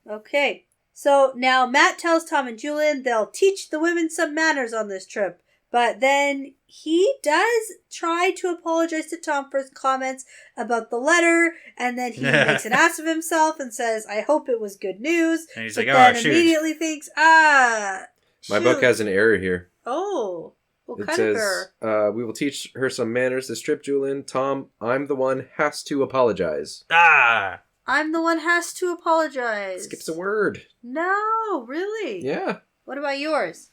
Okay. So now Matt tells Tom and Julian they'll teach the women some manners on this trip. But then he does try to apologize to Tom for his comments about the letter, and then he makes an ass of himself and says, I hope it was good news. And he's but like, then shoot. Immediately thinks, My book has an error here. Oh. What it kind says, of error? we will teach her some manners this trip, Julian. Tom, I'm the one has to apologize. I'm the one has to apologize. Skips a word. No, really? Yeah. What about yours?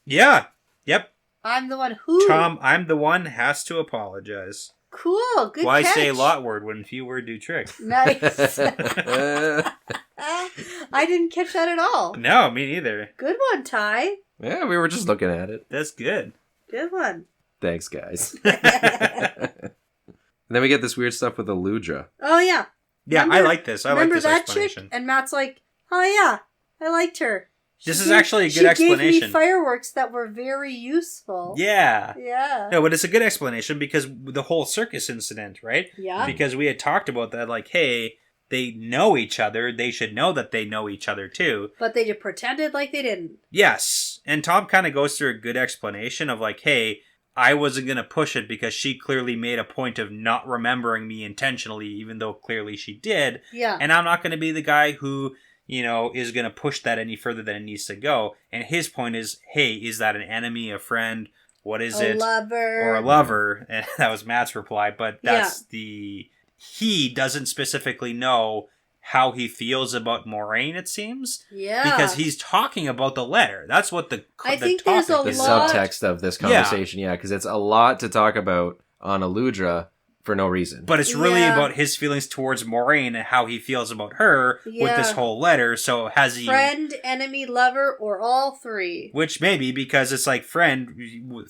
Yeah. Yep. I'm the one who... Tom, I'm the one has to apologize. Cool, good Why catch. say lot word when few word do trick? Nice. I didn't catch that at all. No, me neither. Good one, Ty. Yeah, we were just looking at it. That's good. Good one. Thanks, guys. And then we get this weird stuff with Aludra. Oh, yeah. Yeah, I like this. I like this that explanation. Chick? And Matt's like, oh, yeah, I liked her. This is actually a good explanation. She gave me fireworks that were very useful. Yeah. Yeah. No, but it's a good explanation because the whole circus incident, right? Yeah. Because we had talked about that, like, hey, they know each other. They should know that they know each other, too. But they just pretended like they didn't. Yes. And Tom kind of goes through a good explanation of, like, hey, I wasn't going to push it because she clearly made a point of not remembering me intentionally, even though clearly she did. Yeah. And I'm not going to be the guy who... is going to push that any further than it needs to go. And his point is, hey, is that an enemy, a friend? What is it? A lover. Or a lover. And that was Matt's reply. But that's he he doesn't specifically know how he feels about Moraine, it seems. Yeah. Because he's talking about the letter. That's what the subtext of this conversation, because it's a lot to talk about on Eludra for no reason. But it's really about his feelings towards Moraine and how he feels about her with this whole letter. So has he... Friend, enemy, lover, or all three? Which maybe, because it's like friend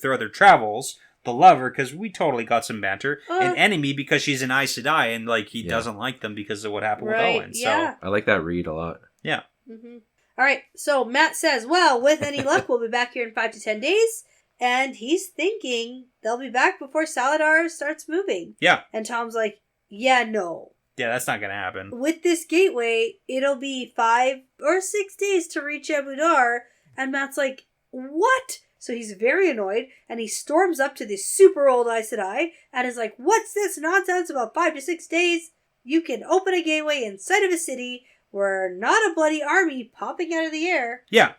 through other travels... The lover, because we totally got some banter. An enemy, because she's an Aes Sedai, and like he doesn't like them because of what happened with Owen. So I like that read a lot. Yeah. Mm-hmm. All right, so Matt says, well, with any luck, we'll be back here in 5 to 10 days. And he's thinking they'll be back before Salidar starts moving. Yeah. And Tom's like, yeah, no. Yeah, that's not going to happen. With this gateway, it'll be 5 or 6 days to reach Ebou Dar. And Matt's like, what? So he's very annoyed, and he storms up to this super old Aes Sedai, and is like, what's this nonsense about 5 to 6 days? You can open a gateway inside of a city where not a bloody army popping out of the air. Yeah.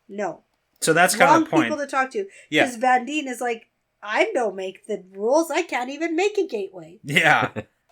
No. So that's kind of the point. Wrong people to talk to. Yeah. Because Van Dien is like, I don't make the rules. I can't even make a gateway. Yeah.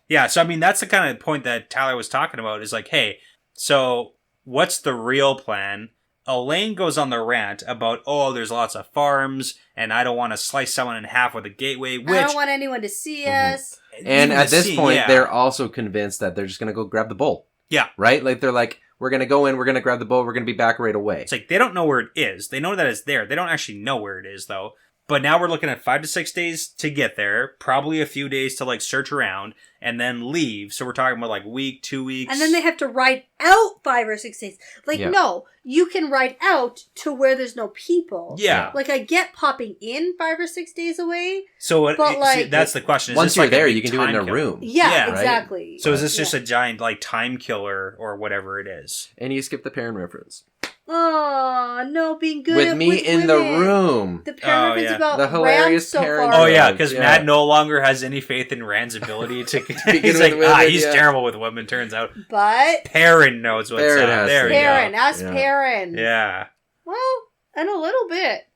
Yeah, so I mean, that's the kind of point that Tyler was talking about, is like, hey, so what's the real plan? Elaine goes on the rant about, there's lots of farms, and I don't want to slice someone in half with a gateway, which... I don't want anyone to see us. And at this point, they're also convinced that they're just going to go grab the bowl. Yeah. Right? Like, they're like, we're going to go in, we're going to grab the bowl, we're going to be back right away. It's like, they don't know where it is. They know that it's there. They don't actually know where it is, though. But now we're looking at 5 to 6 days to get there, probably a few days to, like, search around, and then leave. So we're talking about, like, week, 2 weeks. And then they have to ride out 5 or 6 days. Like, no, you can ride out to where there's no people. Yeah. Like, I get popping in 5 or 6 days away. So, but that's the question. Once you're there, you can do it in a room. Yeah, exactly. Right? So is this just a giant, like, time killer or whatever it is? And you skip the Perrin reference. Oh, no, being good with me with in women. the room. The Perrin reference about the hilarious so Perrin. far. Oh, yeah, because Matt no longer has any faith in Rand's ability to... he's like, women, he's terrible with women, turns out. But... Perrin knows what's up. There we go. Perrin, ask Perrin. Yeah. Well, and a little bit.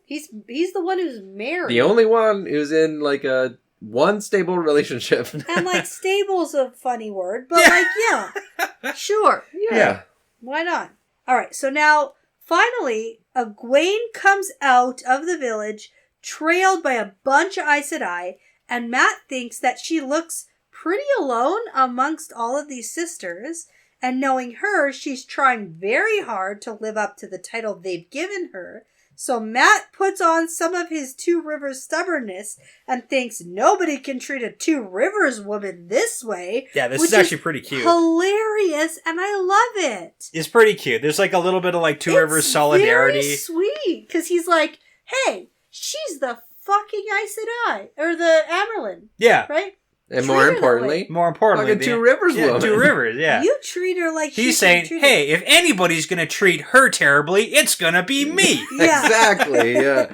He's the one who's married. The only one who's in, like, a one stable relationship. And, like, stable's a funny word, but, like, sure. Yeah. Why not? All right, so now, finally, Egwene comes out of the village, trailed by a bunch of Aes Sedai, and Matt thinks that she looks pretty alone amongst all of these sisters, and knowing her, she's trying very hard to live up to the title they've given her. So Matt puts on some of his Two Rivers stubbornness and thinks nobody can treat a Two Rivers woman this way. Yeah, this is actually pretty cute. Hilarious, and I love it. It's pretty cute. There's like a little bit of like Two Rivers solidarity. It's very sweet, because he's like, hey, she's the fucking Aes Sedai, or the Amyrlin. Yeah. Right? And more importantly, fucking Two Rivers woman. Two Rivers, yeah. You treat her like he's saying, hey, if anybody's gonna treat her terribly, it's gonna be me. Exactly, yeah.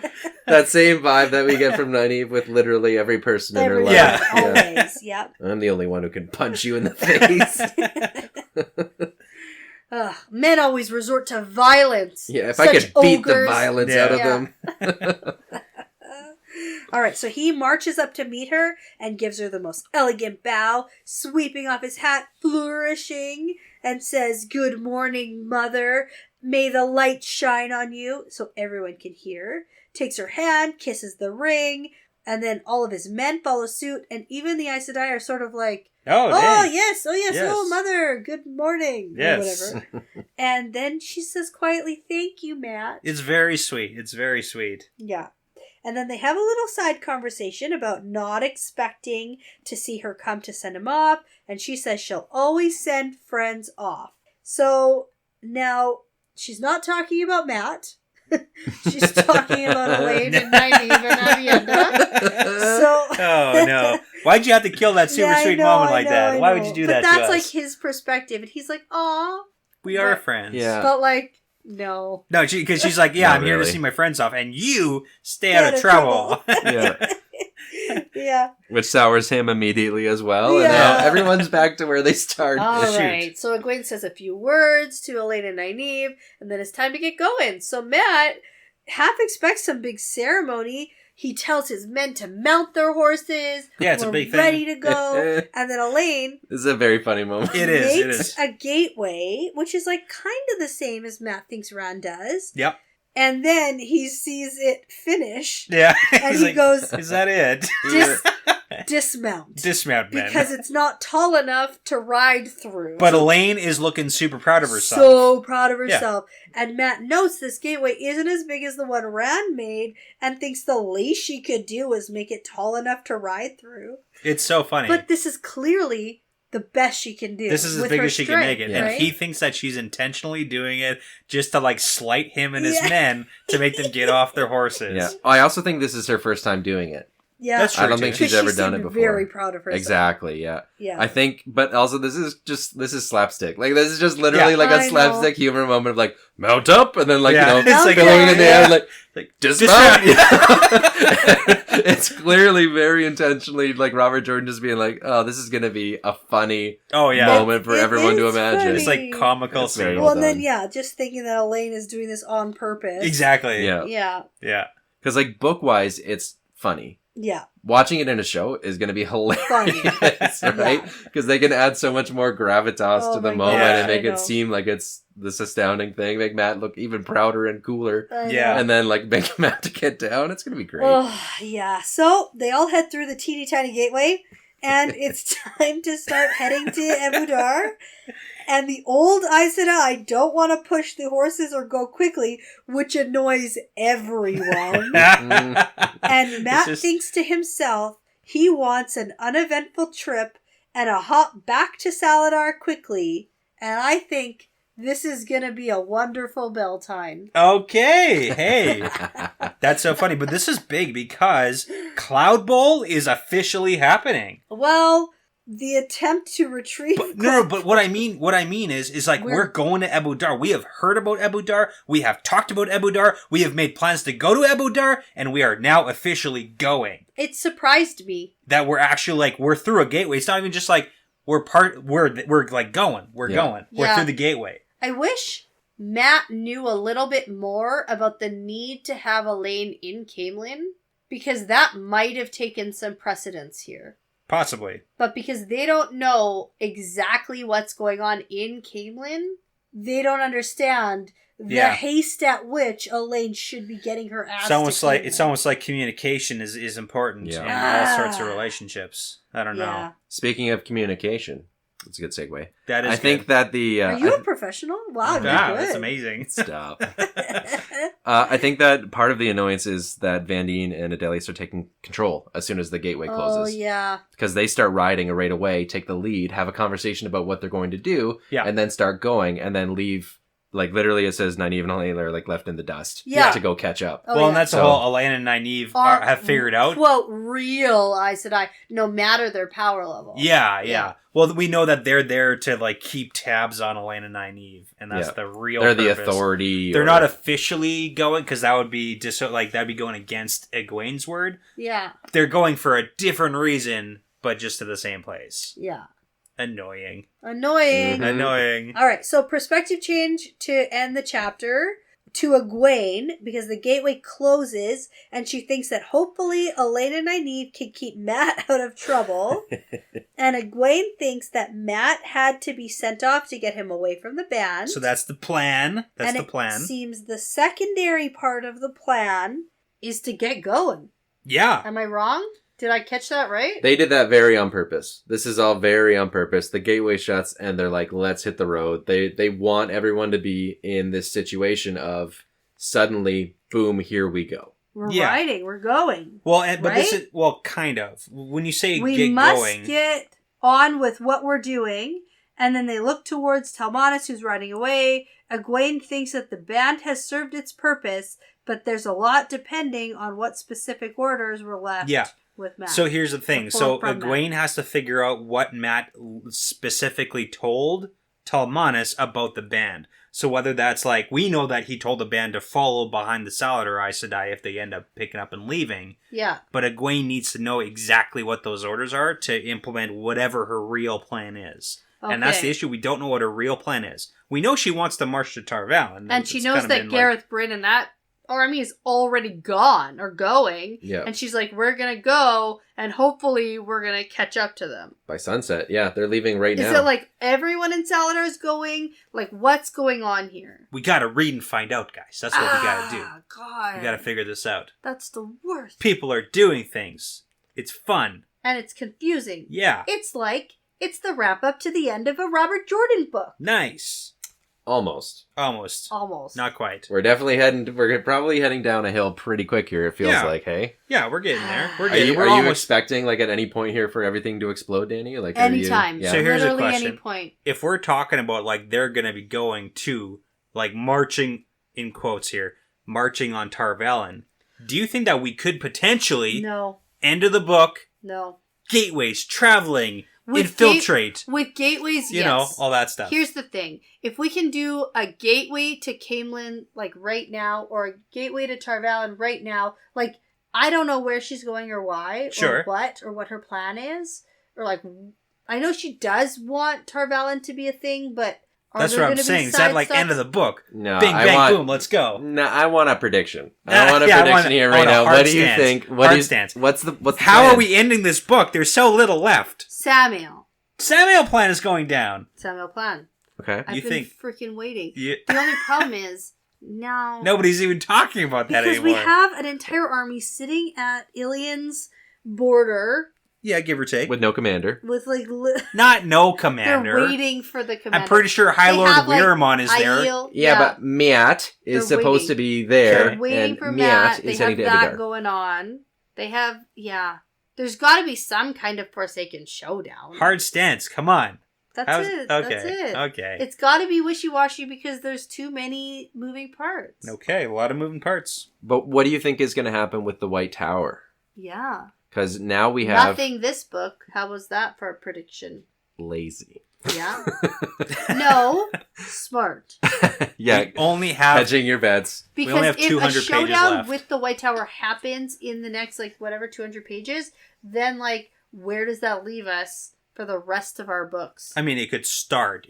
That same vibe that we get from Nynaeve with literally every person in her life. Yeah. Always, yep. I'm the only one who can punch you in the face. Men always resort to violence. Yeah, if I could beat the violence out of them. All right, so he marches up to meet her and gives her the most elegant bow, sweeping off his hat, flourishing, and says, "Good morning, mother. May the light shine on you," so everyone can hear. Takes her hand, kisses the ring, and then all of his men follow suit, and even the Aes Sedai are sort of like, oh yes, oh mother, good morning, or whatever. And then she says quietly, "Thank you, Matt." It's very sweet. It's very sweet. Yeah. And then they have a little side conversation about not expecting to see her come to send him off. And she says she'll always send friends off. So now she's not talking about Matt. She's talking about Elaine and Nynaeve and Aviendha. Oh no. Why'd you have to kill that super sweet moment like that? Why would you do that to us? But that's like his perspective. And he's like, aw. We are friends. Yeah. But like, no. No, because she's like, yeah, I'm here to see my friends off, and you stay out of trouble. Yeah. Yeah. Which sours him immediately as well. Yeah. And now everyone's back to where they started. All right. So Egwene says a few words to Elaine and Nynaeve, and then it's time to get going. So Matt half expects some big ceremony, he tells his men to mount their horses. Yeah, it's a big thing. Ready to go. And then Elaine... This is a very funny moment. It is. Makes a gateway, which is like kind of the same as Matt thinks Rand does. Yep. And then he sees it finish. Yeah. And he goes... Is that it? Dismount. Dismount, man. Because it's not tall enough to ride through. But Elaine is looking super proud of herself. So proud of herself. Yeah. And Matt notes this gateway isn't as big as the one Rand made and thinks the least she could do is make it tall enough to ride through. It's so funny. But this is clearly the best she can do. This is as big as she can make it. Yeah. And he thinks that she's intentionally doing it just to like slight him and his men to make them get off their horses. Yeah. I also think this is her first time doing it. Yeah. That's true. I don't think she's ever done it before. Very proud of herself. Exactly, yeah. Yeah. I think, but also this is slapstick. Like, this is just literally like a slapstick humor moment of like, mount up, and then like, it's like going in the air, like dismount. It's clearly very intentionally like Robert Jordan just being like, oh, this is going to be a funny moment for everyone to imagine. Funny. It's like comical scene. Well, and then, just thinking that Elaine is doing this on purpose. Exactly. Yeah. Yeah. Because like book-wise, it's funny. Yeah. Watching it in a show is going to be hilarious, right? Because they can add so much more gravitas to the moment and make it seem like it's this astounding thing. Make Matt look even prouder and cooler. And then like make Matt to get down. It's going to be great. Oh, yeah. So they all head through the teeny tiny gateway and it's time to start heading to Ebou Dar. And the old Aes Sedai don't want to push the horses or go quickly, which annoys everyone. And Matt thinks to himself he wants an uneventful trip and a hop back to Salidar quickly. And I think this is going to be a wonderful bell time. Okay, hey. That's so funny. But this is big because Cloud Bowl is officially happening. Well... The attempt to retrieve... But what I mean is like we're going to Ebou Dar. We have heard about Ebou Dar. We have talked about Ebou Dar. We have made plans to go to Ebou Dar, and we are now officially going. It surprised me. That we're actually like, we're through a gateway. It's not even just like, we're like going. We're going. We're through the gateway. I wish Matt knew a little bit more about the need to have Elaine in Camelin, because that might have taken some precedence here. Possibly. But because they don't know exactly what's going on in Camelin, they don't understand the haste at which Elaine should be getting her ass it's almost like communication is important in all sorts of relationships. I don't know. Speaking of communication, it's a good segue. That is I think that the... Are you a professional? Wow, you're good. That's amazing. Stop. I think that part of the annoyance is that Van Dien and Adelia start taking control as soon as the gateway closes. Oh, yeah. Because they start riding right away, take the lead, have a conversation about what they're going to do, and then start going, and then leave... Like, literally, it says Nynaeve and Elaine are, like, left in the dust to go catch up. Oh, and that's the whole Elaine and Nynaeve have figured out. Quote, real Aes Sedai, no matter their power level. Yeah. Well, we know that they're there to, like, keep tabs on Elaine and Nynaeve, and that's the real They're purpose. the authority. They're not officially going, because that would be just, like, that'd be going against Egwene's word. Yeah. They're going for a different reason, but just to the same place. Yeah. Annoying. All right, so perspective change to end the chapter to Egwene, because the gateway closes, and she thinks that hopefully Elaine and Nynaeve can keep Matt out of trouble. And Egwene thinks that Matt had to be sent off to get him away from the band. So that's the plan. It seems the secondary part of the plan is to get going. Yeah. Am I wrong? Did I catch that right? They did that very on purpose. This is all very on purpose. The gateway shuts and they're like, let's hit the road. They want everyone to be in this situation of suddenly, boom, here we go. We're riding. We're going. Well, but this is, kind of. When you say we must get on with what we're doing. And then they look towards Talmanis, who's riding away. Egwene thinks that the band has served its purpose, but there's a lot depending on what specific orders were left. Yeah. With Matt. So here's the thing. So Egwene has to figure out what Matt specifically told Talmanis about the band. So whether that's like, we know that he told the band to follow behind the Salidar Aes Sedai if they end up picking up and leaving. Yeah. But Egwene needs to know exactly what those orders are to implement whatever her real plan is. Okay. And that's the issue. We don't know what her real plan is. We know she wants to march to Tarval. And she knows that Gareth Bryn and that army is already gone or going. Yeah. And she's like, we're going to go and hopefully we're going to catch up to them. By sunset. Yeah, they're leaving right now. Is it like everyone in Salidar is going? Like, what's going on here? We gotta read and find out, guys. That's what we gotta do. God. We gotta figure this out. That's the worst. People are doing things. It's fun. And it's confusing. Yeah. It's the wrap up to the end of a Robert Jordan book. Nice. Almost. Not quite. We're probably heading down a hill pretty quick here, it feels like, hey? Yeah, we're getting there. Are you expecting, like, at any point here for everything to explode, Danny? Like, anytime. Yeah. So here's a Literally question. any point. If we're talking about, like, they're gonna be going to, like, marching, in quotes here, marching on Tar Valon, do you think that we could potentially, No. end of the book, No. gateways, traveling, infiltrate, with gateways, you know, all that stuff. Here's the thing. If we can do a gateway to Camelin, like, right now, or a gateway to Tar Valon right now, like, I don't know where she's going or why, or what her plan is, or, like, I know she does want Tar Valon to be a thing, but that's what I'm saying. Is that, like, end of the book? No, Bing, bang, boom, let's go. No, I want a prediction. I want a prediction here right now. What do you think? What's How are we ending this book? There's so little left. Samuel Plan is going down. Samuel Plan. Okay. I've been freaking waiting. Yeah. The only problem is now nobody's even talking about that anymore. Because we have an entire army sitting at Ilian's border. Yeah, give or take. With no commander. With like not no commander. They're waiting for the commander. I'm pretty sure High Lord Weiramon is there. Yeah, but Miat is supposed to be there. They're waiting for Miat. They have that going on. They have there's got to be some kind of Forsaken showdown. Hard stance. Come on. That's it. Okay. That's it. Okay. It's got to be wishy-washy because there's too many moving parts. Okay, a lot of moving parts. But what do you think is going to happen with the White Tower? Yeah. Because now we have... Nothing this book. How was that for a prediction? Lazy. Yeah. No. Smart. Yeah. We only have... Hedging your bets. Because we only have 200 if a showdown left. with the White Tower happens in the next, 200 pages, then, where does that leave us for the rest of our books? I mean, it could start.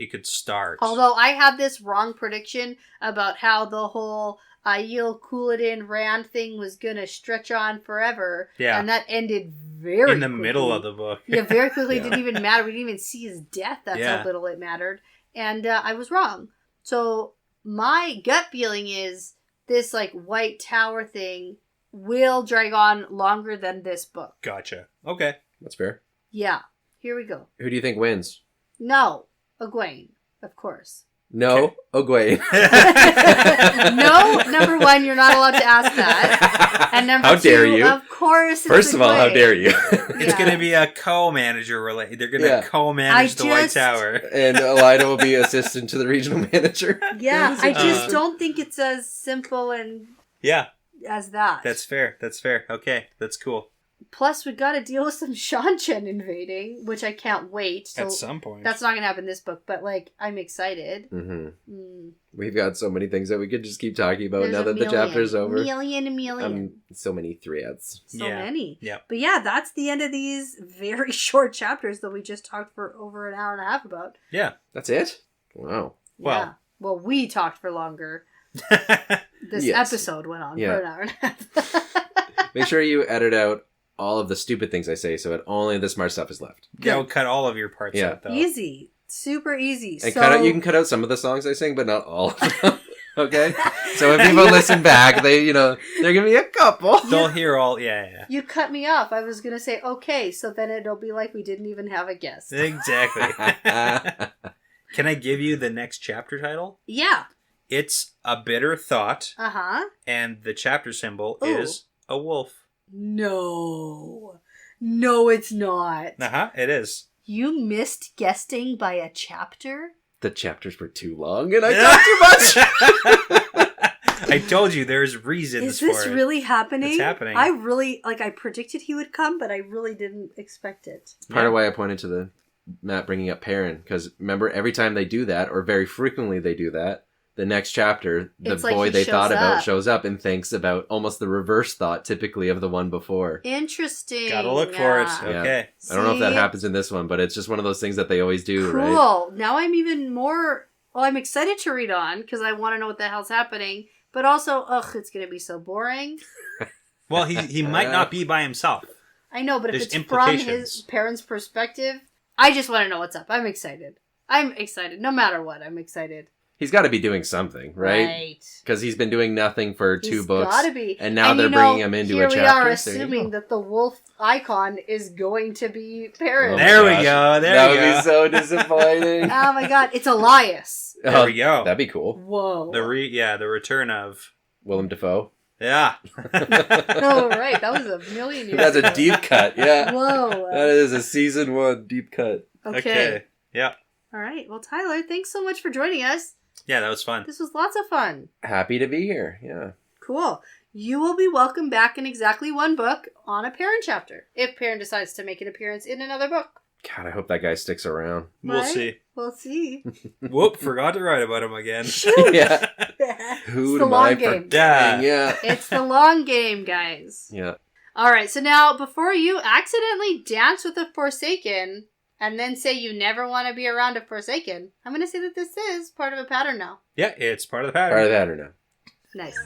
Although I had this wrong prediction about how the whole Aiel Couladin Rand thing was going to stretch on forever. Yeah. And that ended very in the middle of the book. Yeah, very quickly. It didn't even matter. We didn't even see his death. That's how little it mattered. And I was wrong. So my gut feeling is this, White Tower thing will drag on longer than this book. Gotcha. Okay. That's fair. Yeah. Here we go. Who do you think wins? No. Egwene, of course. No, Egwene. No, number one, you're not allowed to ask that. And number how dare two, you? Of course, it's First of all, how dare you? It's going to be a co-manager related. They're going to co-manage the White Tower. And Elida will be assistant to the regional manager. Yeah, I just don't think it's as simple and as that. That's fair. Okay, that's cool. Plus, we got to deal with some Shan-Chen invading, which I can't wait. At some point. That's not going to happen in this book, but, I'm excited. Mm-hmm. We've got so many things that we could just keep talking about now that the chapter's over. A million. So many threads. So many. Yeah. But yeah, that's the end of these very short chapters that we just talked for over an hour and a half about. Yeah. That's it? Wow. Yeah. Well, we talked for longer. This episode went on for an hour and a half. Make sure you edit out all of the stupid things I say so that only the smart stuff is left. Yeah, we'll cut all of your parts out, though. Easy. Super easy. And you can cut out some of the songs I sing, but not all of them. Okay? So if people listen back, they're going to be a couple. They'll hear all, yeah. You cut me off. I was going to say, okay, so then it'll be like we didn't even have a guest. Exactly. Can I give you the next chapter title? Yeah. It's A Bitter Thought. Uh-huh. And the chapter symbol is a wolf. No, it's not. It is. You missed guesting by a chapter? The chapters were too long and I talked too much. I told you there's reasons for it. Is this really happening? It's happening. I really, I predicted he would come, but I really didn't expect it. Part of why I pointed to the Matt bringing up Perrin, because remember, every time they do that, or very frequently they do that, the next chapter, the boy they thought about shows up and thinks about almost the reverse thought, typically, of the one before. Interesting. Gotta look for it. Okay. I don't know if that happens in this one, but it's just one of those things that they always do, cool. right? Now I'm even more... Well, I'm excited to read on, because I want to know what the hell's happening, But also, it's going to be so boring. Well, he might not be by himself. I know, but There's if it's from his parents' perspective, I just want to know what's up. I'm excited. No matter what, I'm excited. He's got to be doing something, right? Because he's been doing nothing for two books. He's got to be. And now they're bringing him into a chapter. Here we are assuming that the wolf icon is going to be Perrin. There we go. That would be so disappointing. Oh my god, it's Elias. There we go. That'd be cool. Whoa. The return of Willem Dafoe. Yeah. Oh, right. That was a million years That's ago. a deep cut, yeah. Whoa. That is a season 1 deep cut. Okay. Yeah. All right. Well, Tyler, thanks so much for joining us. Yeah, that was fun. This was lots of fun. Happy to be here, yeah. Cool. You will be welcome back in exactly one book on a Perrin chapter, if Perrin decides to make an appearance in another book. God, I hope that guy sticks around. We'll Right? see. We'll see. Whoop, forgot to write about him again. Yeah. It's Who the am long I game. forgetting? Yeah. It's the long game, guys. Yeah. All right. So now, before you accidentally dance with a Forsaken and then say you never want to be around a Forsaken, I'm going to say that this is part of a pattern now. Yeah, it's part of the pattern. Part of that or no? Nice.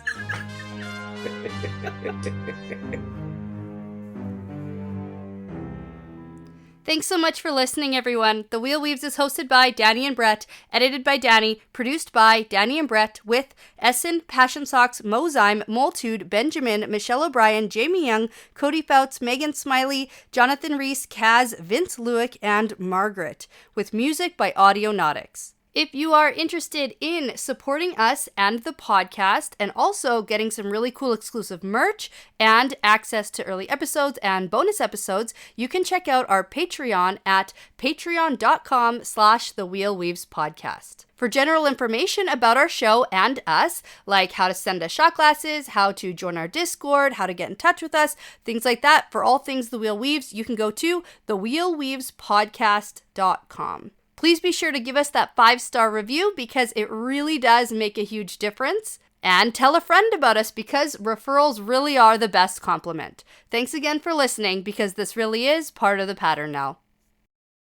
Thanks so much for listening, everyone. The Wheel Weaves is hosted by Dani and Brett, edited by Dani, produced by Dani and Brett, with Essen, Passion Socks, Mozyme, Moltude, Benjamin, Michelle O'Brien, Jamie Young, Cody Fouts, Megan Smiley, Jonathan Reese, Kaz, Vince Lewick, and Margaret, with music by Audionautics. If you are interested in supporting us and the podcast and also getting some really cool exclusive merch and access to early episodes and bonus episodes, you can check out our Patreon at patreon.com/thewheelweavespodcast. For general information about our show and us, like how to send us shot glasses, how to join our Discord, how to get in touch with us, things like that, for all things The Wheel Weaves, you can go to thewheelweavespodcast.com. Please be sure to give us that 5-star review because it really does make a huge difference. And tell a friend about us because referrals really are the best compliment. Thanks again for listening because this really is part of the pattern now.